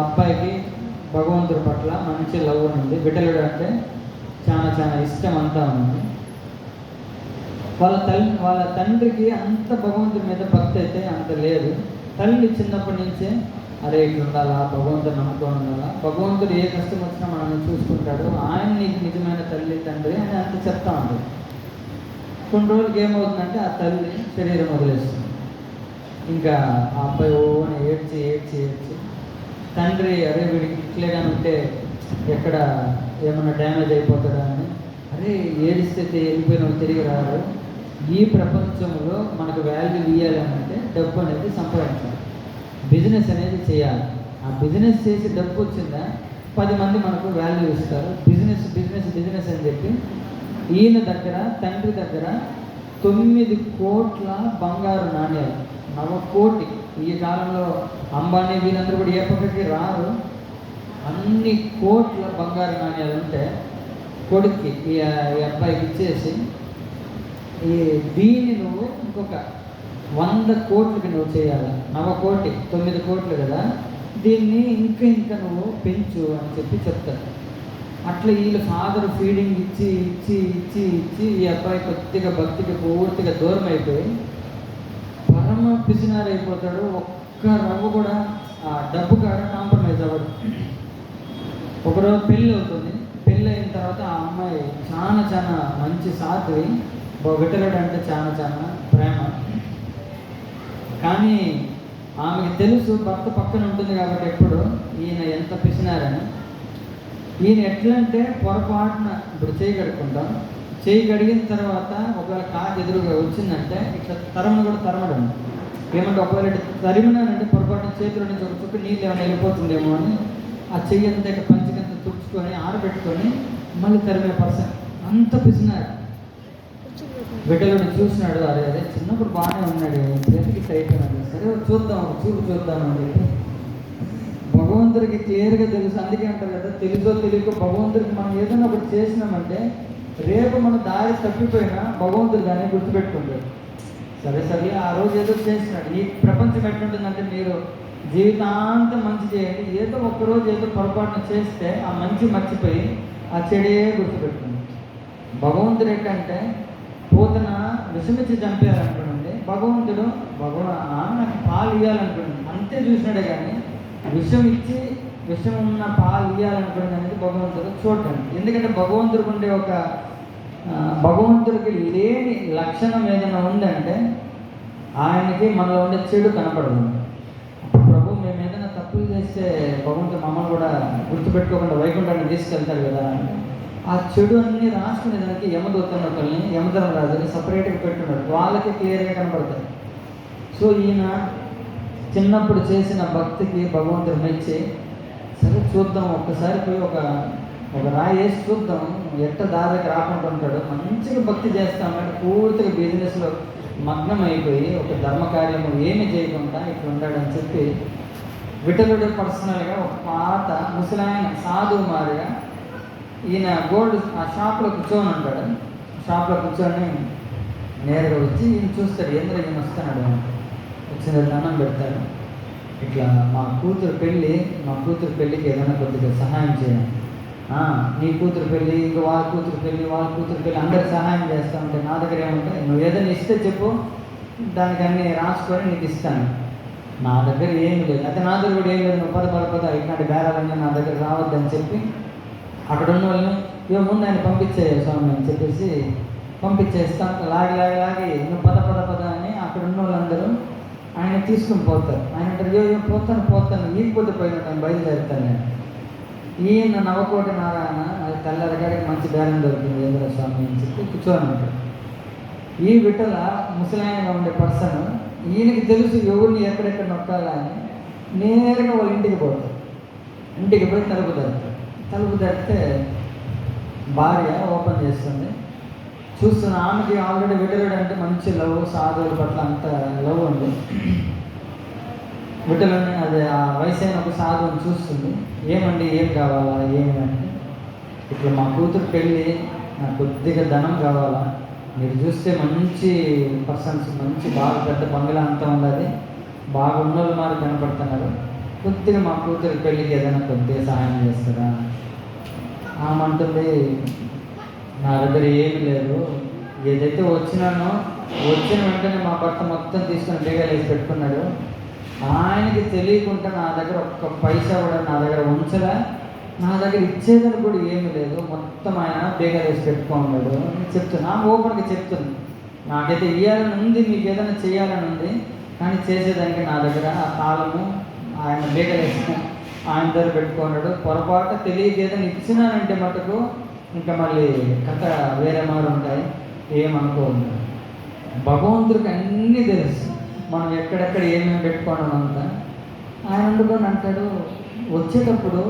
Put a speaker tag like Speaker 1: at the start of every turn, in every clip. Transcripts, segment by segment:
Speaker 1: అబ్బాయికి భగవంతుడి పట్ల మంచి లవ్ ఉంది. విఠలుడు అంటే చాలా చాలా ఇష్టం అంతా ఉంది. వాళ్ళ తండ్రికి అంత భగవంతుడి మీద భక్తి అయితే అంత లేదు. తల్లి చిన్నప్పటి నుంచే అరే ఇట్లా ఉండాలా, భగవంతుడు నమ్ముకొని ఉండాలా, భగవంతుడు ఏ కష్టం వచ్చినా మనల్ని చూసుకుంటాడు, ఆయన నీకు నిజమైన తల్లి తండ్రి అని అంత చెప్తా ఉంటుంది. కొన్ని రోజులకి ఏమవుతుందంటే ఆ తల్లి శరీరం వదిలేస్తుంది. ఇంకా ఆ అబ్బాయి ఓని ఏడ్చి ఏడ్చి ఏడ్చి తండ్రి అరే వీడికి ఇట్లేగానే ఉంటే ఎక్కడ ఏమన్నా డ్యామేజ్ అయిపోతాడా అని, అరే ఏడిస్తే వెళ్ళిపోయిన తిరిగి రారు, ఈ ప్రపంచంలో మనకు వాల్యూ ఇవ్వాలి అంటే డబ్బు అనేది సంపాదించాలి, బిజినెస్ అనేది చేయాలి. ఆ బిజినెస్ చేసి డబ్బు వచ్చిందా 10 మంది మనకు వాల్యూ ఇస్తారు. బిజినెస్ బిజినెస్ బిజినెస్ అని చెప్పి ఈయన దగ్గర తండ్రి దగ్గర 9 కోట్ల బంగారు నాణ్యాలు, 9 కోటి. ఈ కాలంలో అంబానీ వీళ్ళందరూ కూడా ఏ పక్కకి రారు, అన్ని కోట్ల బంగారు నాణ్యాలు ఉంటే కొడుక్కి ఈ అబ్బాయికి ఇచ్చేసి దీన్ని నువ్వు ఇంకొక 100 కోట్లకి నువ్వు చేయాలి, 9 కోటి 9 కోట్లు కదా, దీన్ని ఇంకా నువ్వు పెంచు అని చెప్పి చెప్తారు. అట్లా వీళ్ళు ఫాదర్ ఫీడింగ్ ఇచ్చి ఇచ్చి ఇచ్చి ఇచ్చి ఈ అబ్బాయి కొద్దిగా భక్తికి పూర్తిగా దూరం అయిపోయి పరమ పిసినారు అయిపోతాడు. ఒక్క రవ్వ కూడా ఆ డబ్బు కాడ కాంప్రమైజ్ అవ్వడు. ఒకరోజు పెళ్ళి అవుతుంది. పెళ్ళి అయిన తర్వాత ఆ అమ్మాయి చాలా చాలా మంచి సాధ్వి, విఠలుడు అంటే చాలా చాలా ప్రేమ. కానీ ఆమెకి తెలుసు భర్త పక్కన ఉంటుంది కాబట్టి ఎప్పుడు ఈయన ఎంత పిసినారని. ఈయన ఎట్లా అంటే పొరపాటున ఇప్పుడు చేయి కడుక్కుంటాం, చేయి కడిగిన తర్వాత ఒకవేళ కాకి ఎదురుగా వచ్చిందంటే ఇట్లా కూడా తరమడం. ఏమంటే ఒకవేళ తరిమినానంటే పొరపాటున చేతిలో నుంచి ఒక చుక్క నీళ్ళు ఏమైనా వెళ్ళిపోతుందేమో అని ఆ చెయ్యి అంతా ఇట్లా పంచికంతా తుడుచుకొని ఆరబెట్టుకొని మళ్ళీ తరిమే పర్సన్, అంత పిసినారు. విఠలుడు చూసినాడు, అరే అదే చిన్నప్పుడు బాగానే ఉన్నాడు, ఎందుకు ఇట్లా అయిపోయినాడు, సరే చూద్దాం అని చెప్పి భగవంతుడికి క్లియర్గా తెలుసు. అందుకే అంటారు కదా, తెలుసో తెలియకో భగవంతుడికి మనం ఏదైనా ఒకటి చేసినామంటే రేపు మన దారి తప్పిపోయినా భగవంతుడు దాన్ని గుర్తుపెట్టుకుంటాడు. సరే ఆ రోజు ఏదో చేసినాడు. ఈ ప్రపంచం ఎట్లుంటుందంటే మీరు జీవితాంతం మంచి చేయండి, ఏదో ఒక్కరోజు ఏదో పొరపాటున చేస్తే ఆ మంచి మర్చిపోయి ఆ చెడే గుర్తుపెట్టుకుంది. భగవంతుడు ఏంటంటే పూతన విషమిచ్చి చంపేయాలనుకున్నాండి, భగవంతుడు నాకు పాలు ఇవ్వాలనుకున్నాడు, అంతే చూసినాడే కానీ విషం ఉన్న పాలు ఇవ్వాలనుకున్నది అనేది భగవంతుడు చూడండి. ఎందుకంటే భగవంతుడికి లేని లక్షణం ఏదైనా ఉందంటే ఆయనకి మనలో ఉండే చెడు కనపడదు. ప్రభు మేము ఏదైనా తప్పులు చేస్తే భగవంతుడు మమ్మల్ని కూడా గుర్తుపెట్టుకోకుండా వైకుంఠాన్ని తీసుకెళ్తారు కదా, ఆ చెడు అన్ని రాసుకునే దానికి యమదూతని యమధర్మరాజుని సపరేట్గా పెట్టున్నారు, వాళ్ళకి క్లియర్గా కనపడతారు. సో ఈయన చిన్నప్పుడు చేసిన భక్తికి భగవంతుడు మెచ్చి సరే చూద్దాం, ఒక్కసారి పోయి ఒక రాయి వేసి చూద్దాం ఎట్ట దారికి రాకుండా ఉంటాడు, మంచిగా భక్తి చేస్తామని పూర్తిగా బిజినెస్లో మగ్నం అయిపోయి ఒక ధర్మకార్యము ఏమి చేయకుండా ఇట్లా ఉంటాడని చెప్పి విఠలుడు పర్సనల్గా ఒక పాత ముసలాయన సాధువు మారిగా ఈయన గోల్డ్ ఆ షాప్లో కూర్చొని ఉంటాడు. షాప్లో కూర్చొని నేరుగా వచ్చి ఈయన చూస్తాడు, ఈయన వస్తున్నాడు, వచ్చిన దండం పెడతాడు. ఇట్లా మా కూతురు పెళ్ళికి ఏదైనా కొద్దిగా సహాయం చేయాలి, నీ కూతురు పెళ్ళి ఇంకా వాళ్ళ కూతురు పెళ్ళి అందరికి సహాయం చేస్తా ఉంటే నా దగ్గర ఏముంటాయి, నువ్వు ఏదైనా ఇస్తే చెప్పు, దానికి అన్నీ రాసుకొని నీకు ఇస్తాను. నా దగ్గర ఏమి లేదు, అయితే నా దగ్గర కూడా ఏం లేదు, నువ్వు పద ఇట్లాంటి బేరాలన్నీ నా దగ్గర రావద్దని చెప్పి అక్కడ ఉన్న వాళ్ళని ముందు ఆయన పంపించేయ స్వామి అని చెప్పేసి పంపించేస్తాం. లాగి నువ్వు పద అని అక్కడ ఉన్న వాళ్ళందరూ ఆయన తీసుకుని పోతారు. ఆయన అంటారు పోతాను ఈగిపోతే పోయినట్టు బయలుదేరుతాను నేను. ఈయన 9 కోటి నారాయణ అది తెల్లరగాడికి మంచి బేరం దొరికింది ఏంద్ర స్వామి అని చెప్పి కూర్చొని ఉంటాడు. ఈ విఠల ముసలాయనగా ఉండే పర్సన్ ఈయనకి తెలుసు ఎవరిని ఎక్కడెక్కడ నొక్కాలా అని నేరుగా వాళ్ళ ఇంటికి పోతారు. ఇంటికి పోయి తలుపు తడితే భార్య ఓపెన్ చేస్తుంది. చూస్తున్న ఆమెకి ఆల్రెడీ విఠలుడు అంటే మంచి లవ్, సాధువుల పట్ల అంత లవ్ ఉంది. విఠలుని అదే ఆ వయసు అయిన ఒక సాధువుని చూస్తుంది. ఏమండి ఏం కావాలా ఏమంటే, ఇట్లా మా కూతురు పెళ్ళి నాకు కొద్దిగా ధనం కావాలా, మీరు చూస్తే మంచి పర్సన్స్ మంచి బాగా పెద్ద బంగ్లా అంతా ఉన్నది, బాగా ఉన్నోళ్ళు మారి కనపడుతున్నారు, కొద్దిగా మా కూతురి పెళ్ళికి ఏదైనా కొద్దిగా సహాయం చేస్తారా? ఆమె అంటుంది, నా దగ్గర ఏమి లేదు, ఏదైతే వచ్చినానో వచ్చిన వెంటనే మా భర్త మొత్తం తీసుకొని బేగాలు వేసి పెట్టుకున్నాడు, ఆయనకి తెలియకుండా నా దగ్గర ఒక్క పైసా కూడా నా దగ్గర ఉంచరా, నా దగ్గర ఇచ్చేదని కూడా ఏమీ లేదు, మొత్తం ఆయన బేగాలు వేసి పెట్టుకున్నాడు అని చెప్తున్నా. ఓపెన్గా చెప్తుంది, నాకైతే ఇవ్వాలని ఉంది, మీకు ఏదైనా చేయాలని ఉంది, కానీ చేసేదానికి నా దగ్గర ఆ తాళము ఆయన బేగాలు వేసిన ఆయన దగ్గర పెట్టుకున్నాడు. పొరపాటు తెలియక ఏదైనా ఇచ్చినానంటే మటుకు ఇంకా మళ్ళీ కథ వేరే మారు ఉంటాయి, ఏమనుకోండి. భగవంతుడికి అన్నీ తెలుసు, మనం ఎక్కడెక్కడ ఏమేమి పెట్టుకోవడం అంతా. ఆయన అందుకొని అంటాడు, వచ్చేటప్పుడు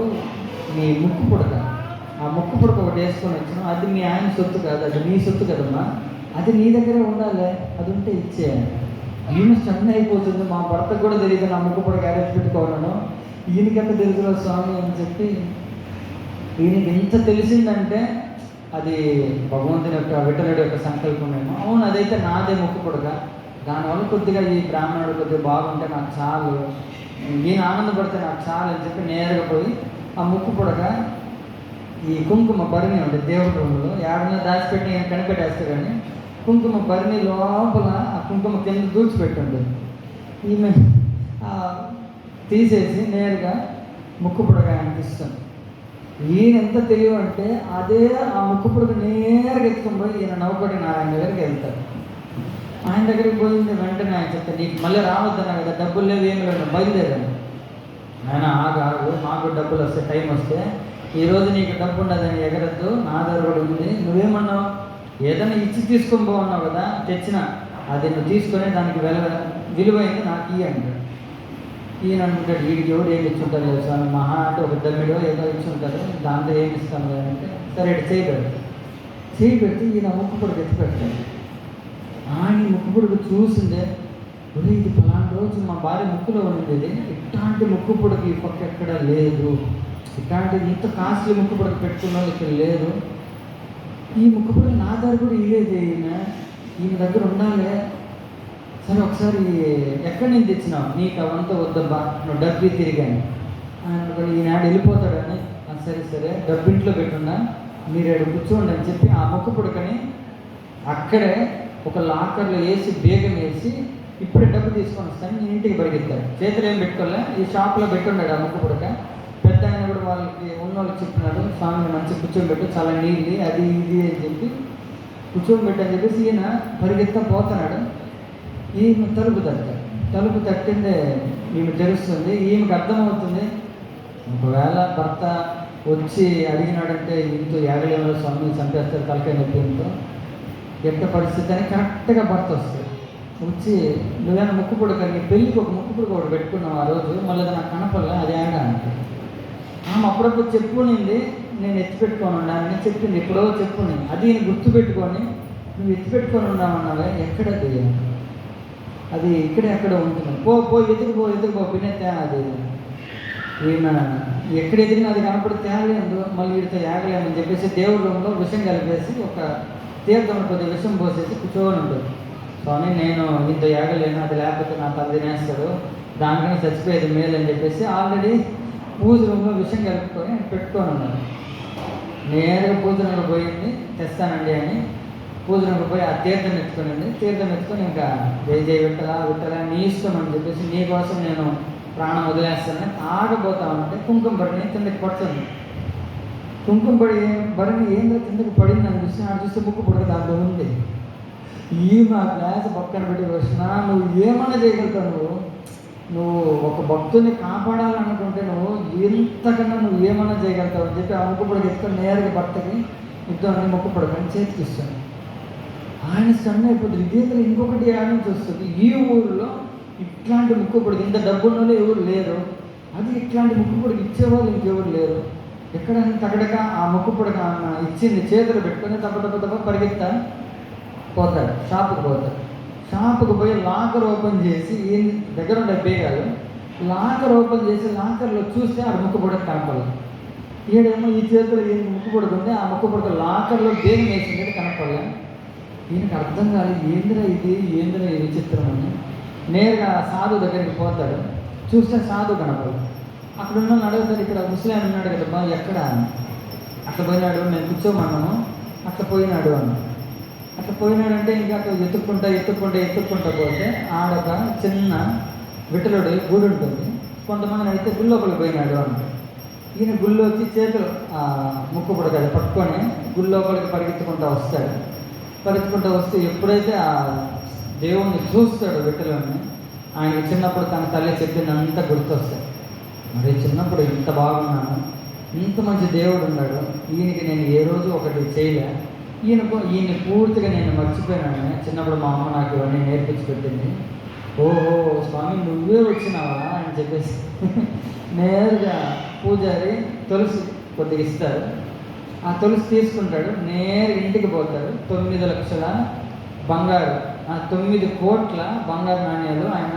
Speaker 1: మీ ముక్కు పుడక, ఆ ముక్కు పుడక ఒకటి వేసుకొని వచ్చిన, అది మీ ఆయన సొత్తు కాదు, అది నీ సొత్తు కదమ్మా, అది నీ దగ్గరే ఉండాలి, అది ఉంటే ఇచ్చేయాలి. ఈయన స్టన్ అయిపోతుంది, మా భర్తకు కూడా తెలియదు నా ముక్కు పుడక అరేంజ్ పెట్టుకోవాలను, ఈయనకెంత తెలుసులో స్వామి అని చెప్పి. ఈయనకి ఎంత తెలిసిందంటే అది భగవంతుని యొక్క విఠలుడి యొక్క సంకల్పమేమో. అవును, అదైతే నాదే ముక్కు పుడక, దానివల్ల కొద్దిగా ఈ బ్రాహ్మణుడు కొద్దిగా బాగుంటే నాకు చాలు, ఈయన ఆనందపడితే నాకు చాలు అని చెప్పి నేరుగా పోయి ఆ ముక్కు పుడక ఈ కుంకుమ భరణి ఉంటుంది దేవుడి రూములో, ఎవరైనా దాచిపెట్టి నేను కనిపెట్టేస్తాడు, కానీ కుంకుమ భరణి లోపల ఆ కుంకుమ కింద దూచిపెట్టుంటుంది. ఈమె తీసేసి నేరుగా ముక్కు పుడక ఆయనకి ఇస్తుంది. ఈయన ఎంత తెలియవంటే అదే ఆ ముక్కు పుడక నేరుగా ఎత్తుకొని పోయి ఈయన నవ్వుకోటి నారాయణ దగ్గరికి వెళ్తాడు. ఆయన దగ్గరికి పోయింది వెంటనే ఆయన చెప్తాను, నీకు మళ్ళీ రావద్దన్నా కదా, డబ్బులు లేవు ఏమి లేవు, బయలుదేరాను. ఆయన ఆగు, మాకు డబ్బులు వస్తే టైం వస్తే, ఈరోజు నీకు డబ్బు ఉండదని ఎగరద్దు, నా దగ్గర కూడా ఉంది, నువ్వేమన్నావు ఏదైనా ఇచ్చి తీసుకొని పోన్నావు కదా, తెచ్చిన అది నువ్వు తీసుకొని దానికి విలువైంది నాకు ఇయ్యి అంటాడు. ఈయన అనుకుంటాడు, వీడికి ఎవరు ఏమి ఇచ్చుంటారు లేదు సార్, మహా అంటే ఒక దమ్మిడో ఏదో ఇచ్చుంటారు, దాంతో ఏమి ఇస్తాను అంటే సరే ఇటు చేయి పెడితే ఈయన ముక్కు పొడికి ఎత్తి పెడతాడు. ఆయన ముక్కు పొడికి చూసిందే, ఇది ఫలానా రోజు మా భార్య ముక్కులో ఉండేది, ఇట్లాంటి ముక్కు పొడికి ఈ పక్క ఎక్కడ లేదు, ఇట్లాంటి ఇంత కాస్ట్లీ ముక్కు పొడికి పెట్టుకున్న వాళ్ళు ఇక్కడ లేదు, ఈ ముక్కు పొడికి నా దగ్గర కూడా ఇలేదు, ఈయన దగ్గర ఉండాలి, సరే ఒకసారి ఎక్కడి నుంచి తెచ్చినావు, నీకు అవంతా వద్దబ్బా, నువ్వు డబ్బు తిరిగాను ఆయన ఈనాడు వెళ్ళిపోతాడని, సరే డబ్బింట్లో పెట్టున్నా, మీరు ఇక్కడ కూర్చోండి అని చెప్పి ఆ ముక్కు పుడకని అక్కడే ఒక లాకర్లో వేసి బేగం వేసి ఇప్పుడే డబ్బు తీసుకొని వస్తాను నేను ఇంటికి పరిగెత్తాడు. చేతులు ఏం పెట్టుకోలే, ఈ షాప్లో పెట్టున్నాడు ఆ ముక్కు పుడక. పెద్ద ఆయన కూడా వాళ్ళకి ఉన్నోళ్ళకి చెప్తున్నాడు, స్వామిని మంచిగా కూర్చోబెట్టు, చాలా నీళ్ళు అది ఇది అని చెప్పి కూర్చోబెట్టు అని చెప్పేసి ఈయన పరిగెత్తా పోతున్నాడు. ఈమె తలుపు తట్టిందే ఈమె తెలుస్తుంది, ఈమెకు అర్థమవుతుంది, ఒకవేళ భర్త వచ్చి అడిగినాడంటే ఇంట్లో యాగలేమో స్వామి చంపేస్తారు తలకాయ నొప్పితో ఎక్క పరిస్థితి అని కరెక్ట్గా భర్త వస్తుంది. వచ్చి నువ్వేనా ముక్కు పుడక, నీ పెళ్ళికి ఒక ముక్కు పుడక ఒకటి పెట్టుకున్నావు ఆ రోజు, మళ్ళీ అది నాకు కనపడలే, అది యాగా అంటాడు. ఆమె అప్పుడప్పుడు చెప్పునింది, నేను ఎత్తిపెట్టుకొని ఉన్నానని చెప్పింది, ఎప్పుడో చెప్పుని, అది గుర్తుపెట్టుకొని నువ్వు ఎత్తిపెట్టుకొని ఉన్నామన్నావే, ఎక్కడది, అది ఇక్కడే ఎక్కడ ఉంటుంది, ఎదురుకో పిన్నెత్తే, అది ఈయన ఎక్కడ ఎదిగినా అది కనపడి తేగలేదు, మళ్ళీ వీడితో యాగలేమని చెప్పేసి దేవుడి రూమ్లో విషం కలిపేసి ఒక తీర్థం కొద్దిగా విషం పోసేసి కూర్చోని ఉంటుంది. స్వామి నేను ఇంత యాగలేను, అది లేకపోతే నా తల తినేస్తాడు, దానికన్నా చచ్చిపోయేది మేలు అని చెప్పేసి ఆల్రెడీ పూజ రూమ్లో విషం కలుపుకొని పెట్టుకొని ఉన్నాను. నేరుగా పూజ రూమ్లో పోయింది, తెస్తానండి అని పూజ రూమ్లో పోయి ఆ తీర్థం ఎత్తుకొని ఇంకా జయ విట్టలా నీ ఇష్టం అని చెప్పేసి నీకోసం నేను ప్రాణం వదిలేస్తానని ఆగబోతామంటే కుంకుమ భరణి కిందకి పడుతుంది. కుంకుమ భరణి ఏందో కిందకి పడింది అని చూస్తే ముక్కు పుడక దాంట్లో ఉంది. మా గ్లాస్ పక్కన పెట్టి వచ్చిన నువ్వు ఏమన్నా చేయగలుగుతావు, నువ్వు ఒక భక్తుని కాపాడాలనుకుంటే నువ్వు ఎంతకన్నా నువ్వు ఏమన్నా చేయగలుగుతావు అని చెప్పి ఆ ముక్కు పుడక ఎత్తుకొని నేరుగా భర్తకి యుద్ధాన్ని ముక్కు పుడకని చేతికి ఇస్తాను. ఆయన సన్న అయిపోతుంది, ఇదేంటే ఇంకొకటి ఆడ నుంచి వస్తుంది, ఈ ఊరిలో ఇట్లాంటి ముక్కు పొడికి ఇంత డబ్బున్నోళ్ళు ఎవరు లేరు, అది ఇట్లాంటి ముక్కు పొడికి ఇచ్చేవాళ్ళు ఇంకెవరు లేరు, ఎక్కడ తగడక ఆ ముక్కు పొడికి ఇచ్చింది చేతులు పెట్టుకొని తప్ప పరిగెత్తా పోతాడు. షాపుకు పోయి లాకర్ ఓపెన్ చేసి ఈయన దగ్గర ఉండే బేగాలు లాకర్ ఓపెన్ చేసి లాకర్లో చూస్తే ఆ ముక్కు పొడికి కనపడదు. ఈడేమో ఈ చేతులు ఈయన ముక్కు పొడుకుంటే ఆ ముక్కు పొడికి లాకర్లో బేగం వేసింది కనపడలేదు. ఈయనకు అర్థం కాదు, ఏందిరా ఈ విచిత్రం అని నేరుగా సాధు దగ్గరికి పోతాడు. చూస్తే సాధు కనపడదు. అక్కడ ఉన్న అడుగుతారు, ఇక్కడ ముసలాయన ఉన్నాడు కదా బా ఎక్కడ అని. అట్లా పోయినాడు, మేము కూర్చోమన్నాము, అట్లా పోయినాడు అని. అట్లా పోయినాడంటే ఇంకా అక్కడ ఎత్తుక్కుంటా పోతే ఆడొక చిన్న విఠలుడి గుడి ఉంటుంది. కొంతమంది అయితే గుళ్ళోపలికి పోయినాడు అని. ఈయన గుళ్ళోకి చేతులు ముక్కు పుడకాలి పట్టుకొని గుళ్ళోపలికి పరిగెత్తుకుంటూ వస్తే ఎప్పుడైతే ఆ దేవుణ్ణి చూస్తాడు విఠలుడిని, ఆయనకి చిన్నప్పుడు తన తల్లి చెప్పిందంతా గుర్తొస్తాయి. మరి చిన్నప్పుడు ఇంత బాగున్నాను, ఇంత మంచి దేవుడు ఉన్నాడు, ఈయనకి నేను ఏ రోజు ఒకటి చేయలే, ఈయన పూర్తిగా నేను మర్చిపోయినాను. చిన్నప్పుడు మా అమ్మ నాకు ఇవన్నీ నేర్పించి పెట్టింది. ఓహో స్వామి నువ్వే వచ్చినావా అని చెప్పేసి నేరుగా పూజారి తులసి కొద్దిగా ఇస్తారు. ఆ తులసి తీసుకుంటాడు, నేరుగా ఇంటికి పోతాడు. 9 లక్షల బంగారు 9 కోట్ల బంగారు నాణ్యాలు ఆయన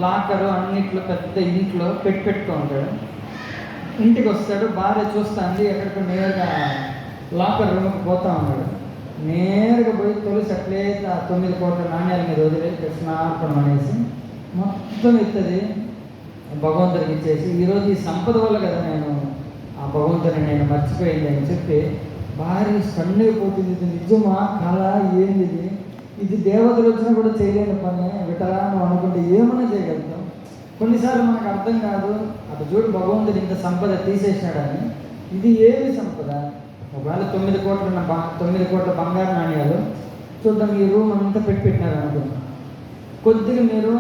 Speaker 1: లాకరు అన్నిట్లో పెద్ద ఇంట్లో పెట్టుకో ఉంటాడు. ఇంటికి వస్తాడు, భార్య చూస్తుంది, ఎక్కడికి నేరుగా లాకర్ రూమ్కి పోతా ఉన్నాడు. నేరుగా పోయి తులసి అట్లే 9 కోట్ల నాణ్యాల మీద వదిలే కృష్ణార్పణం అనేసి మొత్తం ఎత్తది భగవంతుడికి ఇచ్చేసి, ఈరోజు ఈ సంపద వల్ల కదా నేను ఆ భగవంతుని నేను మర్చిపోయింది అని చెప్పి భార్య కన్నైపోతుంది. ఇది నిజమా కళ ఏంది, ఇది దేవతలు వచ్చినా కూడా చేయలేని పని, విటలా నువ్వు అనుకుంటే ఏమైనా చేయగలుగుతాం. కొన్నిసార్లు మనకు అర్థం కాదు, అటు చూడు భగవంతుడు ఇంత సంపద తీసేసినాడని. ఇది ఏమి సంపద? ఒకవేళ 9 కోట్ల బంగారు నాణ్యాలు చూద్దాం, ఈ రూమ్ అంతా పెట్టినారు అనుకుంటాం. కొద్దిగా మీరు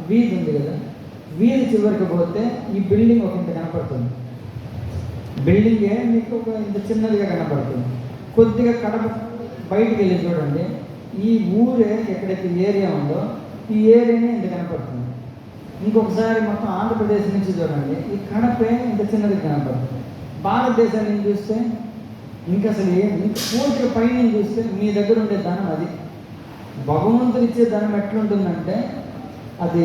Speaker 1: వీధి ఉంది కదా, వీధి చివరికి పోతే ఈ బిల్డింగ్ ఒక ఇంత కనపడుతుంది. బిల్డింగే మీకు ఒక ఇంత చిన్నదిగా కనపడుతుంది. కొద్దిగా కడప బయటికి వెళ్ళి చూడండి, ఈ ఊరే ఎక్కడైతే ఏరియా ఉందో ఈ ఏరియానే ఇంత కనపడుతుంది. ఇంకొకసారి మొత్తం ఆంధ్రప్రదేశ్ నుంచి చూడండి, ఈ కడపే ఇంత చిన్నది కనపడుతుంది. భారతదేశాన్ని చూస్తే ఇంకా అసలు ఇంకా పూర్తిగా పైన చూస్తే మీ దగ్గర ఉండే ధనం అది. భగవంతుడు ఇచ్చే ధనం ఎట్లుంటుందంటే, అది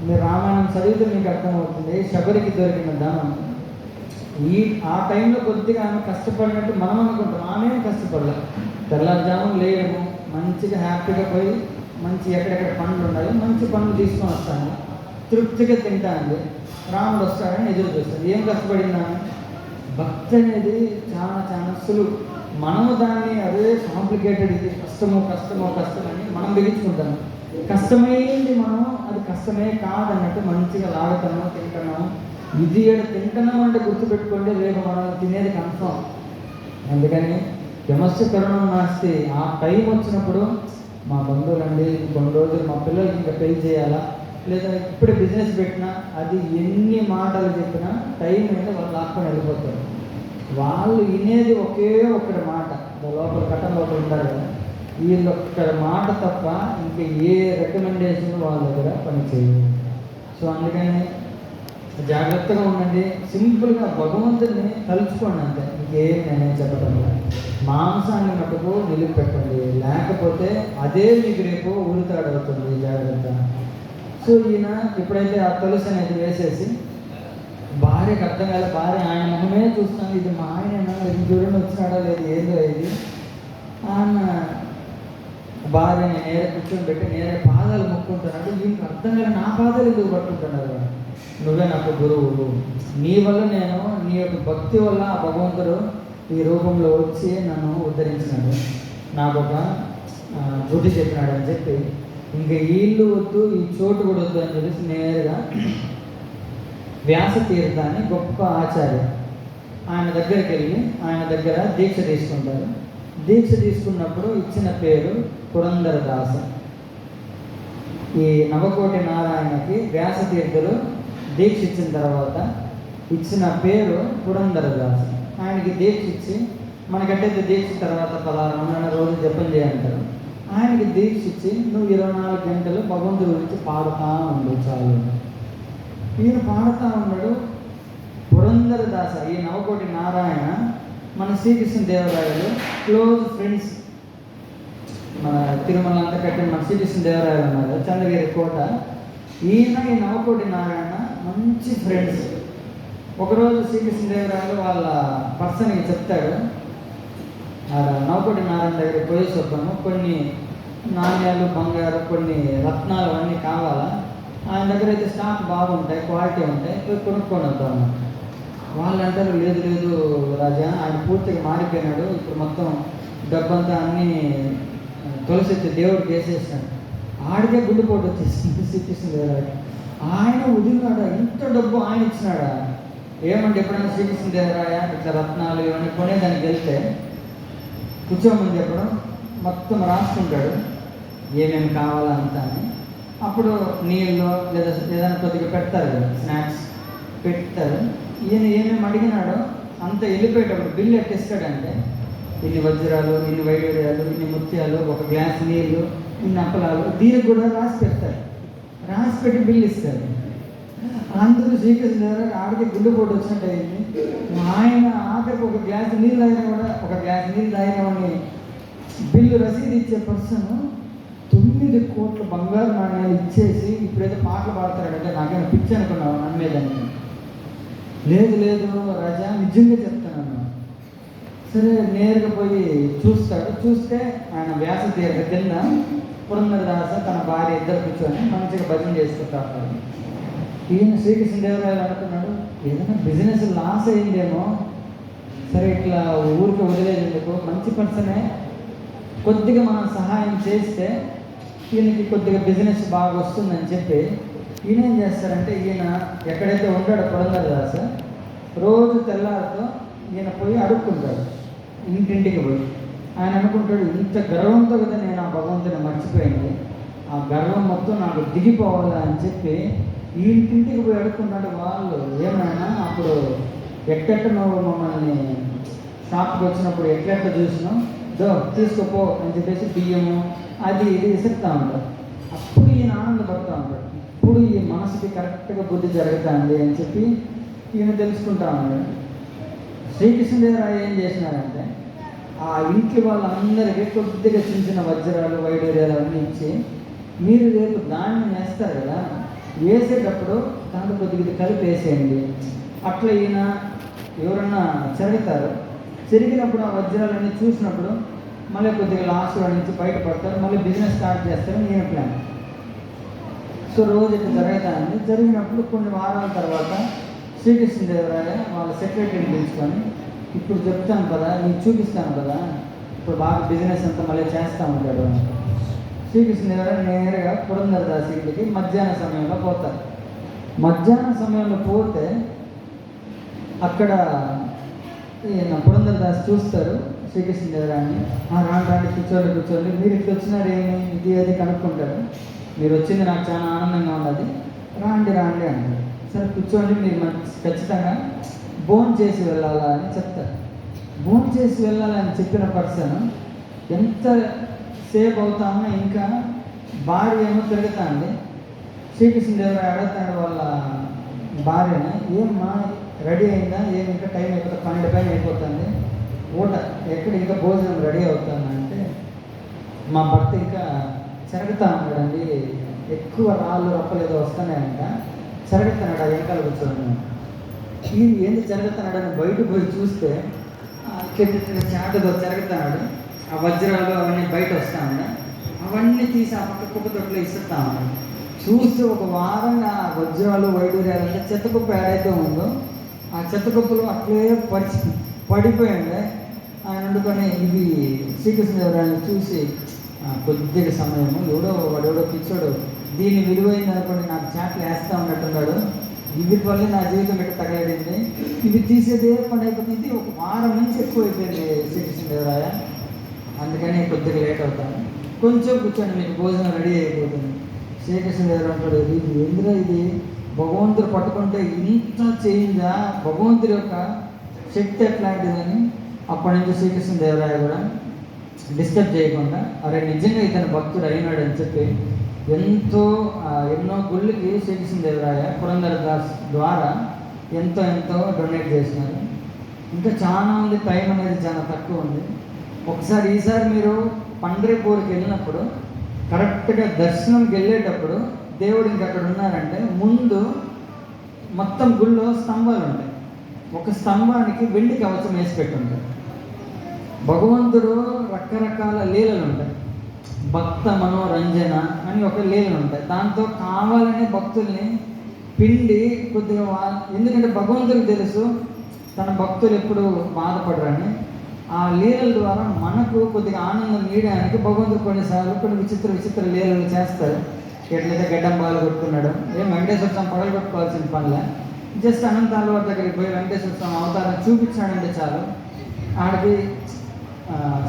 Speaker 1: మీరు రామాయణం చదివితే మీకు అర్థమవుతుంది. శబరికి దొరికిన ధనం ఆ టైంలో కొద్దిగా ఆమె కష్టపడినట్టు మనం అనుకుంటాం. ఆమె కష్టపడలేదు. తెల్లారుజామున లేయడము, మంచిగా హ్యాపీగా పోయి మంచి ఎక్కడెక్కడ పండ్లు ఉన్నాయి మంచి పండ్లు తీసుకొని వస్తాను, తృప్తిగా తింటాను. రాముడు వస్తాడని ఎదురు చూస్తాడు. ఏం కష్టపడిందాను? భక్తి అనేది చాలా చాలా సులువు. మనము దాన్ని అదే కాంప్లికేటెడ్, ఇది కష్టము అని మనం బిగించుకుంటాము. కష్టమైంది మనం అది కష్టమే కాదన్నట్టు మంచిగా లాగుతాము, తింటాము. ఇది తింటున్నాం అంటే గుర్తుపెట్టుకోండి, రేపు మనం తినేది కన్ఫర్మ్. అందుకని యమస్య కరుణం నాస్తి. ఆ టైం వచ్చినప్పుడు మా బంధువులండి కొన్ని రోజులు మా పిల్లలకి ఇంకా పెళ్లి చేయాలా, లేదా ఇప్పుడే బిజినెస్ పెట్టినా, అది ఎన్ని మాటలు చెప్పినా టైం అయితే వాళ్ళు లాక్కొని వెళ్ళిపోతారు. వాళ్ళు వినేది ఒకే ఒక్కటి మాట, లోపల కట్టం లోపల ఉంటారు కదా, వీళ్ళు ఒక్కడి మాట తప్ప ఇంకా ఏ రికమెండేషన్ వాళ్ళ దగ్గర పనిచేయదు. సో అందుకని జాగ్రత్తగా ఉండండి, సింపుల్గా భగవంతుడిని తలుచుకోండి అంతే, ఇంకేం నేనేం చెప్పడం లేదు. మాంసాన్ని మటుకు నిలిపిపెట్టండి, లేకపోతే అదే మీకు రేపు ఉరితాడవుతుంది. జాగ్రత్త. సో ఈయన ఎప్పుడైతే ఆ తులసి అనేది వేసేసి భార్యకు అర్థం కాలే, భార్య ఆయన మొహమే చూస్తాను, ఇది మా ఆయన దూరం వచ్చినాడా లేదు ఏదో ఇది. ఆయన భార్యని నేరే కూర్చొని పెట్టి నేరే పాదాలు మొక్కుంటున్నాడు. దీనికి అర్థం కాలే, నా పాదాలు ఎందుకు పట్టుకుంటున్నారు? నువ్వే నాకు గురువు, నీ వల్ల నేను నీ యొక్క భక్తి వల్ల ఆ భగవంతుడు ఈ రూపంలో వచ్చి నన్ను ఉద్ధరించినాడు, నాకు ఒక బుద్ధి చెప్పినాడు అని చెప్పి, ఇంకా ఇల్లు వద్దు ఈ చోటు కూడా వద్దు అని చెప్పేసి నేరుగా వ్యాస తీర్థాన్ని గొప్ప ఆచార్య ఆయన దగ్గరికి వెళ్ళి ఆయన దగ్గర దీక్ష తీసుకుంటారు. దీక్ష తీసుకున్నప్పుడు ఇచ్చిన పేరు పురంధరదాస. ఈ నవకోటి నారాయణకి వ్యాస తీర్థులు దీక్ష ఇచ్చిన తర్వాత ఇచ్చిన పేరు పురంధరదాస. ఆయనకి దీక్ష ఇచ్చి, మనకంటే దీక్ష తర్వాత 16 రోజులు జపం చేయంటారు. ఆయనకి దీక్ష ఇచ్చి నువ్వు 24 గంటలు భగవంతుడి గురించి పాడుతూ ఉండు చాలు. ఈయన పాడుతూ ఉన్నాడు. పురంధరదాస ఈ నవకోటి నారాయణ మన శ్రీకృష్ణ దేవరాయలు క్లోజ్ ఫ్రెండ్స్. మన తిరుమల అంతా కట్టిన మన శ్రీకృష్ణ దేవరాయలు ఉన్నారు, చంద్రగిరి కోట. ఈయన ఈ నవకోటి నారాయణ మంచి ఫ్రెండ్స్. ఒకరోజు శ్రీకృష్ణదేవరాయలు వాళ్ళ పర్సన్కి చెప్తాడు, నవకోటి నారాయణ దగ్గర పోయేసి వద్దాము, కొన్ని నాణ్యాలు బంగారు కొన్ని రత్నాలు అన్నీ కావాలా, ఆయన దగ్గర అయితే స్టాక్ బాగుంటాయి, క్వాలిటీ ఉంటాయి, పోయి కొనుక్కొని వద్దాం అన్నమాట. వాళ్ళు అంటారు, లేదు లేదు రాజా, ఆయన పూర్తిగా మారిపోయినాడు, ఇప్పుడు మొత్తం డబ్బంతా అన్నీ తులసి దేవుడికి వేసేసాడు. ఆడికే గుండెపోటు వచ్చేసింది శ్రీకృష్ణదేవరాయలు. ఆయన వదిలినాడా? ఇంత డబ్బు ఆయన ఇచ్చినాడా? ఏమంటే ఎప్పుడైనా శ్రీకృష్ణదేవరాయ ఇట్లా రత్నాలు ఇవన్నీ కొనేదానికి వెళ్తే కూర్చోమని చెప్పడం, మొత్తం రాసుకుంటాడు ఏమేమి కావాలా అంతా అని. అప్పుడు నీళ్ళు లేదా ఏదైనా కొద్దిగా పెడతారు కదా, స్నాక్స్ పెడతారు. ఈయన ఏమేమి అడిగినాడో అంత వెళ్ళిపోయేటప్పుడు బిల్లు ఎట్టిస్తాడంటే, ఇన్ని వజ్రాలు, ఇన్ని వైడూర్యాలు, ఇన్ని ముత్యాలు, ఒక గ్లాస్ నీళ్ళు, ఇన్ని అప్పలాలు, దీనికి కూడా రాసి పెడతారు. రాసి పెట్టి బిల్లు ఇస్తారు. అందరూ శ్రీకృష్ణదేవరాయలు ఆడికి గుండెపోటు వచ్చినట్టు అయింది. ఆయన ఆఖరికి ఒక గ్లాస్ నీళ్ళు తాగినా కూడా, ఒక గ్లాస్ నీళ్ళు తాగినామని బిల్లు రసీదు ఇచ్చే పర్సన్ 9 కోట్ల బంగారు నాణ్యాలు ఇచ్చేసి ఇప్పుడైతే పాటలు పాడతాడంటే నాకేమైనా పిచ్చి అనుకున్నావు నమ్మేదానికి. లేదు లేదు రాజా, నిజంగా చెప్తాను. సరే నేరుగా పోయి చూస్తాడు. చూస్తే ఆయన వ్యాస తీర్థ కింద పురంధరదాస తన భార్య ఇద్దరు కూర్చొని మంచిగా భజన చేసుకుంటారు. ఈయన శ్రీకృష్ణదేవరాయలు అనుకున్నాడు, ఏదైనా బిజినెస్ లాస్ అయిందేమో, సరే ఇట్లా ఊరికి వదిలేదు ఎందుకు, మంచి పర్సనే, కొద్దిగా మనం సహాయం చేస్తే ఈయనకి కొద్దిగా బిజినెస్ బాగా వస్తుందని చెప్పి ఈయన ఏం చేస్తారంటే, ఈయన ఎక్కడైతే ఉంటాడో పురంధరదాస రోజు తెల్లారితో ఈయన పోయి అడుక్కుంటాడు, ఇంటింటికి పోయి. ఆయన అనుకుంటాడు, ఇంత గర్వంతో కదా నేను ఆ భగవంతుని మర్చిపోయింది, ఆ గర్వం మొత్తం నాకు దిగిపోవాలా అని చెప్పి ఈ ఇంటింటికి పోయి అడుక్కుంటాడు. వాళ్ళు ఏమైనా అప్పుడు ఎట్టెట్ట నువ్వు మమ్మల్ని షాప్కి వచ్చినప్పుడు ఎట్లెట్ట చూసినావు, దో తీసుకోపో అని చెప్పేసి బియ్యము అది ఇది ఇసురుతూ ఉంటాడు. అప్పుడు ఈయన ఆనందపడుతూ ఉంటాడు, ఇప్పుడు ఈ మనసుకి కరెక్ట్గా బుద్ధి జరుగుతుంది అని చెప్పి ఈయన తెలుసుకుంటా ఉన్నాడు. శ్రీకృష్ణదేవరాయ ఏం చేసినారంటే, ఆ ఇంటి వాళ్ళందరికీ కొద్దిగా చిన్న చిన్న వజ్రాలు వైడూర్యాలు అన్నీ ఇచ్చి, మీరు రేపు దాన్ని వేస్తారు కదా, వేసేటప్పుడు దాంట్లో కొద్దిగా కలిపి వేసేయండి. అట్లా ఈయన ఎవరన్నా చెరుగుతారు, చెరిగినప్పుడు ఆ వజ్రాలన్నీ చూసినప్పుడు మళ్ళీ కొద్దిగా లాస్ నుంచి బయటపడతారు, మళ్ళీ బిజినెస్ స్టార్ట్ చేస్తారు ఈయన ప్లాన్. సో రోజు ఇట్లా జరుగుతానండి. జరిగినప్పుడు కొన్ని వారాల తర్వాత శ్రీకృష్ణదేవరాయ వాళ్ళ సెక్రటరీని పిలుచుకొని, ఇప్పుడు చెప్తాను కదా, నీకు చూపిస్తాను కదా, ఇప్పుడు బాగా బిజినెస్ అంతా మళ్ళీ చేస్తూ ఉంటాడు. శ్రీకృష్ణదేవరాయ నేరుగా పురంధరదాస్ ఇంటికి మధ్యాహ్న సమయంలో పోతారు. మధ్యాహ్న సమయంలో పోతే అక్కడ ఈయన పురంధరదాస్ చూస్తారు శ్రీకృష్ణదేవరాయని. రాండి కూర్చోండి, మీరు ఇట్లా వచ్చినారు ఏమి ఇది అది కనుక్కుంటారు. మీరు వచ్చింది నాకు చాలా ఆనందంగా ఉన్నది, రాండి అంటారు. సరే కూర్చోండి, మీరు ఖచ్చితంగా భోజనం చేసి వెళ్ళాలా అని చెప్తారు. భోజనం చేసి వెళ్ళాలని చెప్పిన పర్సన్ ఎంత సేపు అవుతామో ఇంకా భార్య ఏమో తిరుగుతుంది. శ్రీకృష్ణదేవరాయ అడుగుతాడు వాళ్ళ భార్యని, ఏమ్మా రెడీ అయిందా, ఏమి ఇంకా టైం అయిపోతుంది, 12 పైన అయిపోతుంది, ఊట ఎక్కడ ఇంకా భోజనం రెడీ అవుతుందంటే, మా భర్త ఇంకా చెరగతా ఉన్నాడండి, ఎక్కువ రాళ్ళు రప్పలు ఏదో వస్తున్నాయంట, చెరగతున్నాడు ఆ వెనకాల కూర్చోండి. ఈ ఏంటి చెరగతున్నాడని బయట పోయి చూస్తే చాటతో చెరగతున్నాడు. ఆ వజ్రాలు అవన్నీ బయట వస్తా ఉన్నాయి, అవన్నీ తీసి ఆ పక్క కుక్క తొట్లో ఇస్తుతా ఉన్నాడు. చూస్తే ఒక వారంగా ఆ వజ్రాలు వైడూర్యాలు అంటే చెత్తకుప్ప ఏడైతే ఉందో ఆ చెత్తకుప్పలు అట్లే పడిపోయింది. ఆయన వండుకొని ఇవి శ్రీకృష్ణదేవరాయని చూసి, కొద్దిగా సమయము వాడెవడో పిచ్చోడు దీన్ని విలువైంది అనుకోండి నాకు చాట్లు వేస్తూ ఉన్నట్టున్నాడు, వీటి వల్ల నా జీవితం పెట్టి తగలడింది, ఇవి తీసేదే పని అయిపోతుంది. ఒక వారం నుంచి ఎక్కువ అయిపోయింది శ్రీకృష్ణదేవరాయ, అందుకని కొద్దిగా లేట్ అవుతాను, కొంచెం కూర్చొని మీకు భోజనం రెడీ అయిపోతుంది. శ్రీకృష్ణదేవరాయ అంటాడు, ఇది ఎందులో ఇది భగవంతుడు పట్టుకుంటే ఇంత చేయిందా, భగవంతుడి యొక్క శక్తి ఎట్లాంటిదని. అప్పటి నుంచి శ్రీకృష్ణదేవరాయ కూడా డిస్టర్బ్ చేయకుండా, అరే నిజంగా ఇతను భక్తుడు అయినాడు అని చెప్పి ఎన్నో గుళ్ళకి శ్రీకృష్ణదేవరాయ పురంధరదాస్ ద్వారా ఎంతో డొనేట్ చేసినారు. ఇంకా చాలా ఉంది, టైం అనేది చాలా తక్కువ ఉంది. ఈసారి మీరు పండ్రీపూర్కి వెళ్ళినప్పుడు కరెక్ట్గా దర్శనంకి వెళ్ళేటప్పుడు దేవుడు ఇంక అక్కడ ఉన్నారంటే, ముందు మొత్తం గుళ్ళో స్తంభాలు ఉంటాయి, ఒక స్తంభానికి వెండి కవచం వేసి పెట్టుంటారు. భగవంతుడు రకరకాల లీలలు ఉంటాయి. భక్త మనోరంజన అని ఒక లీలలు ఉంటాయి. దాంతో కావాలని భక్తుల్ని పిండి కొద్దిగా ఎందుకంటే భగవంతుడికి తెలుసు తన భక్తులు ఎప్పుడు బాధపడరని. ఆ లీలల ద్వారా మనకు కొద్దిగా ఆనందం నీయడానికి భగవంతుడు కొన్నిసార్లు కొన్ని విచిత్ర లీలలు చేస్తారు. ఎట్లయితే గడ్డం పాలు కొట్టుకున్నాడు, ఏం వెంకటేశ్వర స్వామి పగలు కొట్టుకోవాల్సిన పనిలే, జస్ట్ అనంతాల వారి దగ్గరికి పోయి వెంకటేశ్వర స్వామి అవతారం చూపించాడంటే చాలు ఆడికి